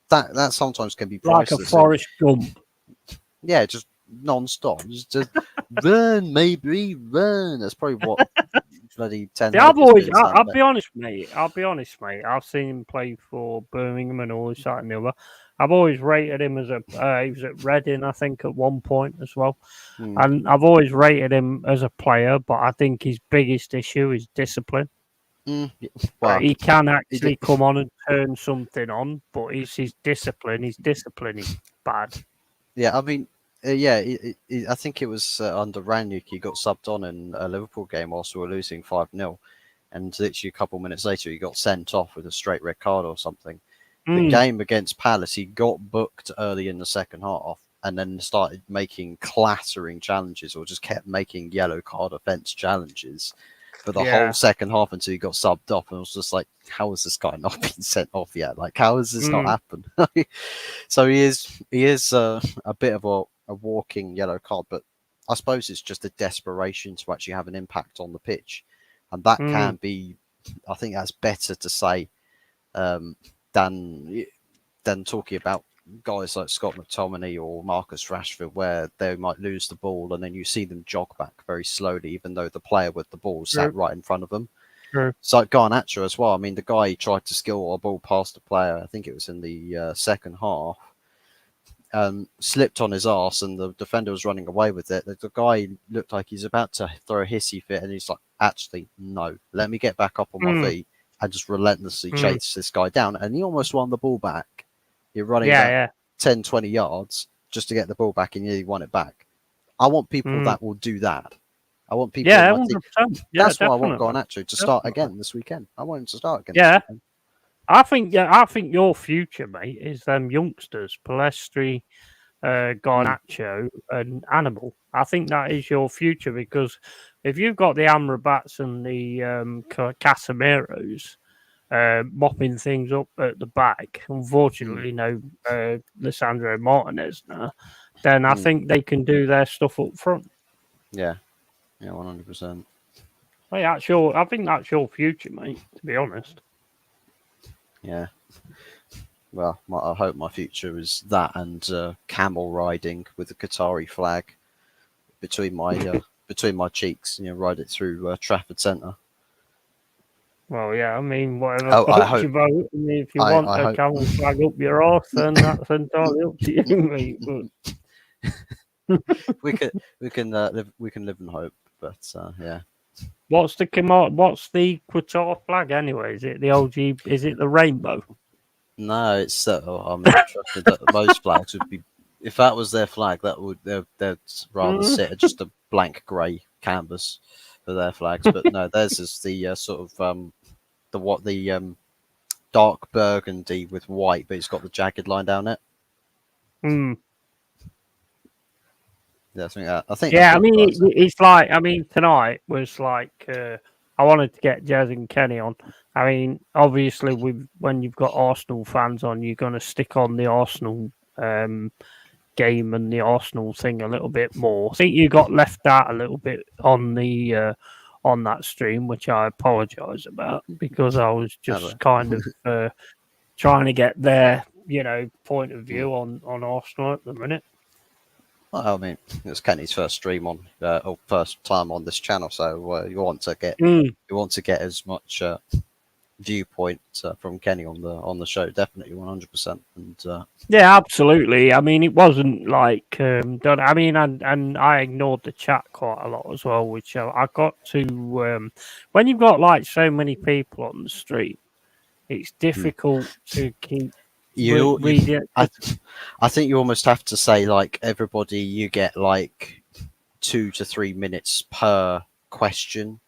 that sometimes can be priceless. Like a Forrest Gump. Yeah, just non-stop. Just run, maybe run. That's probably what bloody 10. Yeah, I'll be honest, mate. I've seen him play for Birmingham and all this, that, and the other. I've always rated him as he was at Reading, I think, at one point as well. And I've always rated him as a player, but I think his biggest issue is discipline. Well, he can actually come on and turn something on, but it's his discipline. His discipline is bad. Yeah, I mean, I think it was under Ranić. He got subbed on in a Liverpool game whilst we were losing 5-0. And literally a couple of minutes later, he got sent off with a straight red card or something. The game against Palace, he got booked early in the second half and then started making clattering challenges or just kept making yellow card offence challenges for the whole second half until he got subbed off. And I was just like, how has this guy not been sent off yet? Like, how has this not happened? So he is a bit of a walking yellow card, but I suppose it's just a desperation to actually have an impact on the pitch. And that can be, I think that's better to say than talking about guys like Scott McTominay or Marcus Rashford, where they might lose the ball and then you see them jog back very slowly, even though the player with the ball sat right in front of them. So Garnacho as well. I mean, the guy tried to skill a ball past the player. I think it was in the second half. Slipped on his arse and the defender was running away with it. The guy looked like he's about to throw a hissy fit and he's like, actually, no, let me get back up on my feet and just relentlessly chase this guy down. And he almost won the ball back. You're running 10, 20 yards just to get the ball back and you won it back. I want people that will do that. I want people. Yeah, 100%. That's why I want Garnacho to start again this weekend. I want him to start again. Yeah. I think your future, mate, is them youngsters, Palestri, Garnacho, and Animal. I think that is your future because if you've got the Amrabats and the Casemiros mopping things up at the back, unfortunately, no Lisandro Martinez now, then I think they can do their stuff up front. Yeah, 100%. I think that's your future, mate, to be honest. Yeah. Well, I hope my future is that and camel riding with the Qatari flag between my cheeks, ride it through Trafford Centre. Well, yeah, I mean, whatever you vote. I mean, if you want a camel flag up your arse, then that's entirely up to you, mate. But... we can live in hope, but yeah. What's the Qatar flag anyway? Is it the OG? Is it the rainbow? No, it's I'm interested that most flags would be. If that was their flag, they'd rather sit at just a blank grey canvas for their flags. But no, theirs is the sort of the dark burgundy with white, but it's got the jagged line down it. Yeah, I think. Yeah, I mean, it's like, tonight was like, I wanted to get Jez and Kenny on. I mean, obviously, when you've got Arsenal fans on, you're going to stick on the Arsenal game and the Arsenal thing a little bit more. I think you got left out a little bit on the on that stream, which I apologise about because I was just kind of trying to get their point of view on Arsenal at the minute. Well, I mean, it's Kenny's first stream on, or first time on this channel, so you want to get as much viewpoint from Kenny on the show, definitely 100%. And yeah, absolutely. I mean, it wasn't like done. I mean, and I ignored the chat quite a lot as well, which I got to. When you've got like so many people on the stream, it's difficult to keep. I think you almost have to say like everybody you get like 2 to 3 minutes per question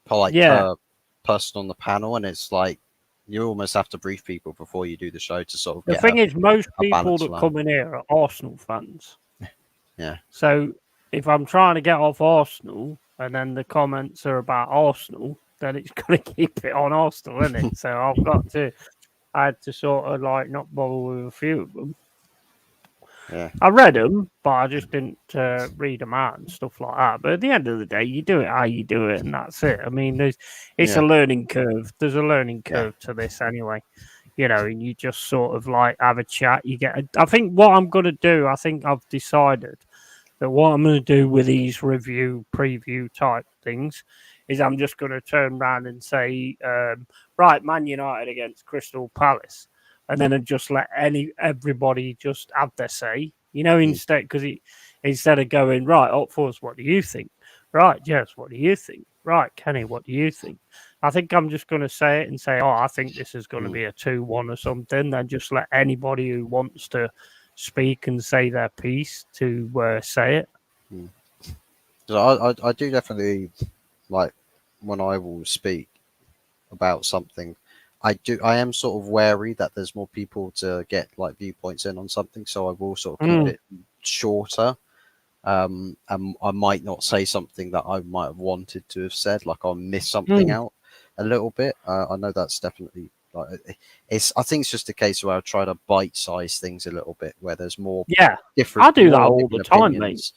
per person on the panel, and it's like you almost have to brief people before you do the show to sort of the thing is most people that come in here are Arsenal fans. Yeah. So if I'm trying to get off Arsenal and then the comments are about Arsenal, then it's going to keep it on Arsenal, isn't it? So I had to sort of like not bother with a few of them. Yeah. I read them, but I just didn't read them out and stuff like that. But at the end of the day, you do it how you do it, and that's it. I mean, it's a learning curve. There's a learning curve to this anyway. You know, and you just sort of like have a chat. I think what I'm going to do, I think I've decided that what I'm going to do with these preview type things is I'm just going to turn around and say, right, Man United against Crystal Palace. And then just let everybody just have their say, you know, instead of going, right, up for us, what do you think? Right, Jez, what do you think? Right, Kenny, what do you think? I think I'm just going to say it and say, oh, I think this is going to be a 2-1 or something. Then just let anybody who wants to speak and say their piece to say it. So I do definitely, like, when I will speak about something, I am sort of wary that there's more people to get like viewpoints in on something, so I will sort of keep it shorter. And I might not say something that I might have wanted to have said, like I'll miss something out a little bit. I know that's definitely like I think it's just a case where I try to bite-size things a little bit, where there's more different. I do that more all the different time, opinions.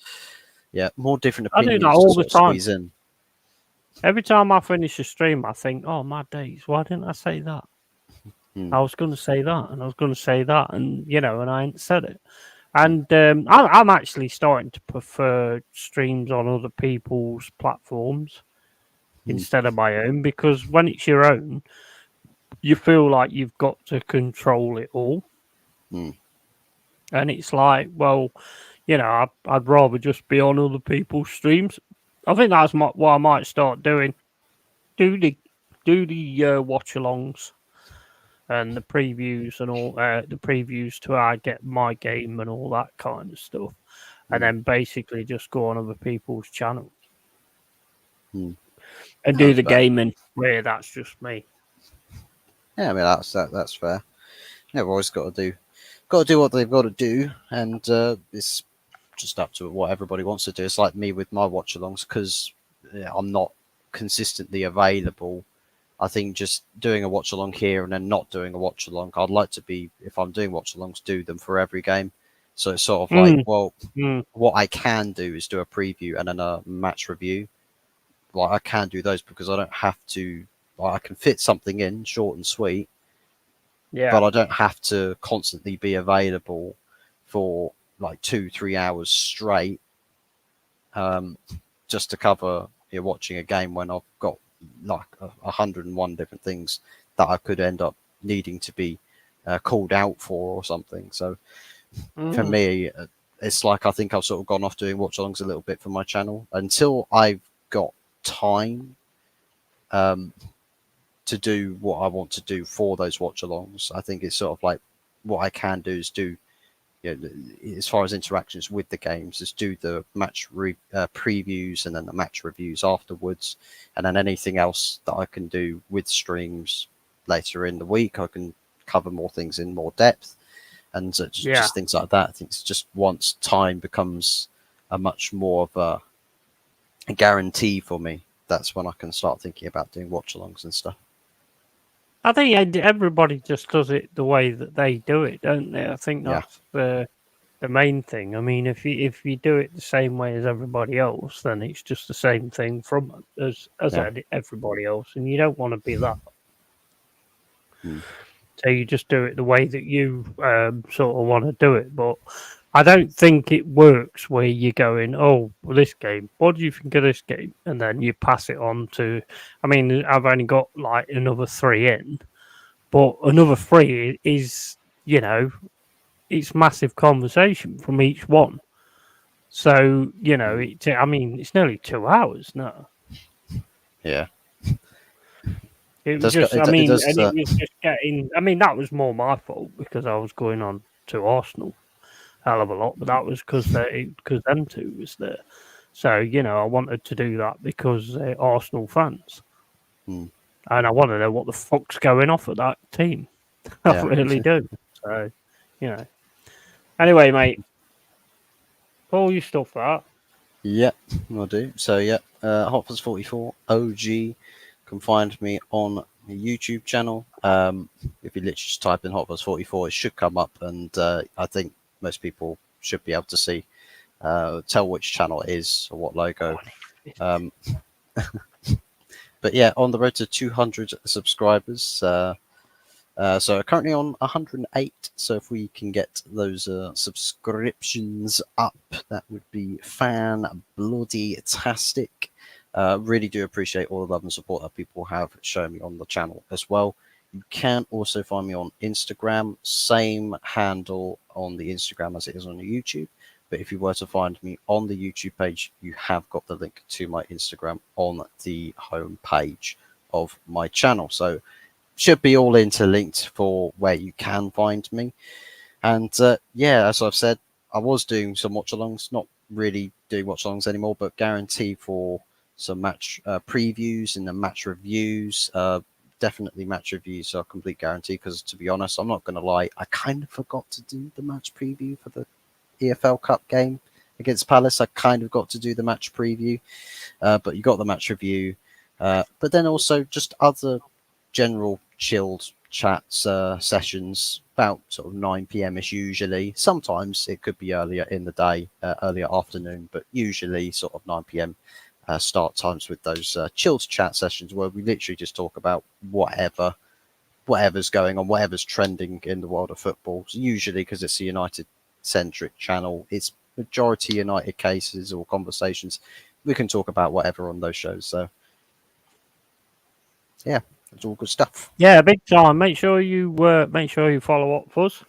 Yeah, more different I do opinions that to all sort the of time. squeeze in. Every time I finish a stream, I think, oh, my days, why didn't I say that? I was going to say that, and I was going to say that, and, you know, and I ain't said it. And I'm actually starting to prefer streams on other people's platforms instead of my own, because when it's your own, you feel like you've got to control it all. And it's like, well, you know, I'd rather just be on other people's streams. I think that's what I might start doing. Do the watch-alongs and the previews and all the previews to how I get my game and all that kind of stuff, and then basically just go on other people's channels and do the gaming where that's just me. Yeah, I mean that's fair. Everyone's got to do what they've got to do, and it's just up to what everybody wants to do. It's like me with my watch-alongs, because I'm not consistently available. I think just doing a watch-along here and then not doing a watch-along, I'd like to be, if I'm doing watch-alongs, do them for every game. So it's sort of like, well, what I can do is do a preview and then a match review. Like I can do those because I don't have to. Like, I can fit something in short and sweet. Yeah. But I don't have to constantly be available for like 2-3 hours straight, just to cover watching a game when I've got like 101 different things that I could end up needing to be called out for or something. So for me, it's like I think I've sort of gone off doing watch-alongs a little bit for my channel until I've got time to do what I want to do for those watch-alongs. I think it's sort of like what I can do is do, as far as interactions with the games, is do the match previews and then the match reviews afterwards, and then anything else that I can do with streams later in the week, I can cover more things in more depth, and just things like that. I think it's just once time becomes a much more of a guarantee for me, that's when I can start thinking about doing watch-alongs and stuff. I think everybody just does it the way that they do it, don't they? I think that's the main thing. I mean, if you do it the same way as everybody else, then it's just the same thing as everybody else, and you don't want to be that. So you just do it the way that you sort of want to do it. But I don't think it works where you're going, oh, well, this game, what do you think of this game? And then you pass it on to, I mean, I've only got like another 3 in, but another 3 is, it's massive conversation from each one. So, I mean, it's nearly 2 hours now. Yeah. It was just, it was just getting, I mean, that was more my fault because I was going on to Arsenal a hell of a lot, but that was because them two was there. So, I wanted to do that because they're Arsenal fans. And I want to know what the fuck's going off at that team. I really do. So, Anyway, mate, pull your stuff out. Yeah, I do. So, Hotfuzz44 OG. Can find me on the YouTube channel. If you literally just type in Hotfuzz44, it should come up, and I think most people should be able to see, tell which channel it is or what logo. But yeah, on the road to 200 subscribers. So currently on 108. So if we can get those subscriptions up, that would be fan-bloody-tastic. Really do appreciate all the love and support that people have shown me on the channel as well. You can also find me on Instagram, same handle on the Instagram as it is on the YouTube. But if you were to find me on the YouTube page, you have got the link to my Instagram on the home page of my channel. So should be all interlinked for where you can find me. And yeah, as I've said, I was doing some watch-alongs, not really doing watch-alongs anymore, but guarantee for some match previews and the match reviews. Definitely match reviews are a complete guarantee, because to be honest, I'm not going to lie, I kind of forgot to do the match preview for the EFL Cup game against Palace. I kind of got to do the match preview, but you got the match review. But then also just other general chilled chats, sessions about sort of 9 p.m-ish usually. Sometimes it could be earlier in the day, earlier afternoon, but usually sort of 9 p.m. Start times with those chilled chat sessions where we literally just talk about whatever's going on, whatever's trending in the world of football. So usually, because it's a United-centric channel, it's majority United cases or conversations. We can talk about whatever on those shows. So yeah, it's all good stuff. Yeah, big time. Make sure you follow up Fuzz.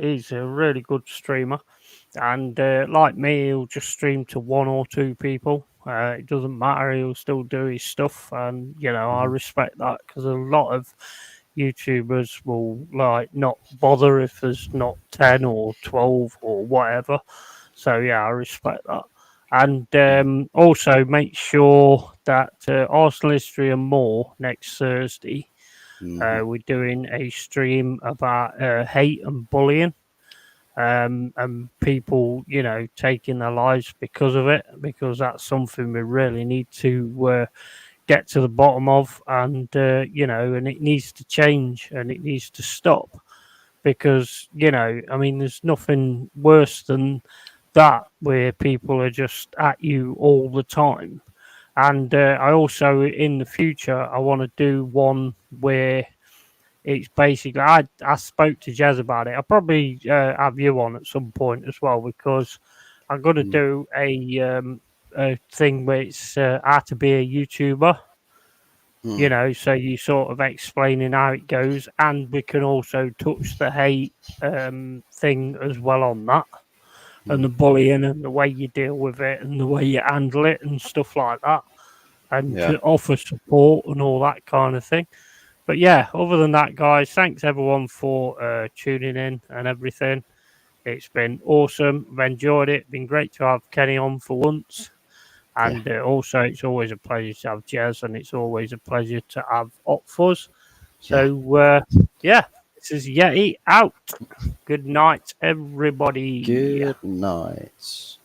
He's a really good streamer, and like me, he'll just stream to 1 or 2 people. It doesn't matter. He'll still do his stuff, and I respect that, because a lot of YouTubers will not bother if there's not 10 or 12 or whatever. So yeah, I respect that. And also make sure that Arsenal History and More next Thursday, we're doing a stream about hate and bullying, and people, taking their lives because of it, because that's something we really need to get to the bottom of, and and it needs to change and it needs to stop, because there's nothing worse than that, where people are just at you all the time. And I also, in the future, I want to do one where it's basically, I spoke to Jez about it. I'll probably have you on at some point as well, because I'm going to do a thing where it's how to be a YouTuber. So you sort of explaining how it goes, and we can also touch the hate thing as well on that, and the bullying and the way you deal with it and the way you handle it and stuff like that, and to offer support and all that kind of thing. But yeah, other than that, guys, thanks everyone for tuning in and everything. It's been awesome. I've enjoyed it. Been great to have Kenny on for once. And also, it's always a pleasure to have Jez, and it's always a pleasure to have Fuzz. So, this is Yeti out. Good night, everybody. Good night.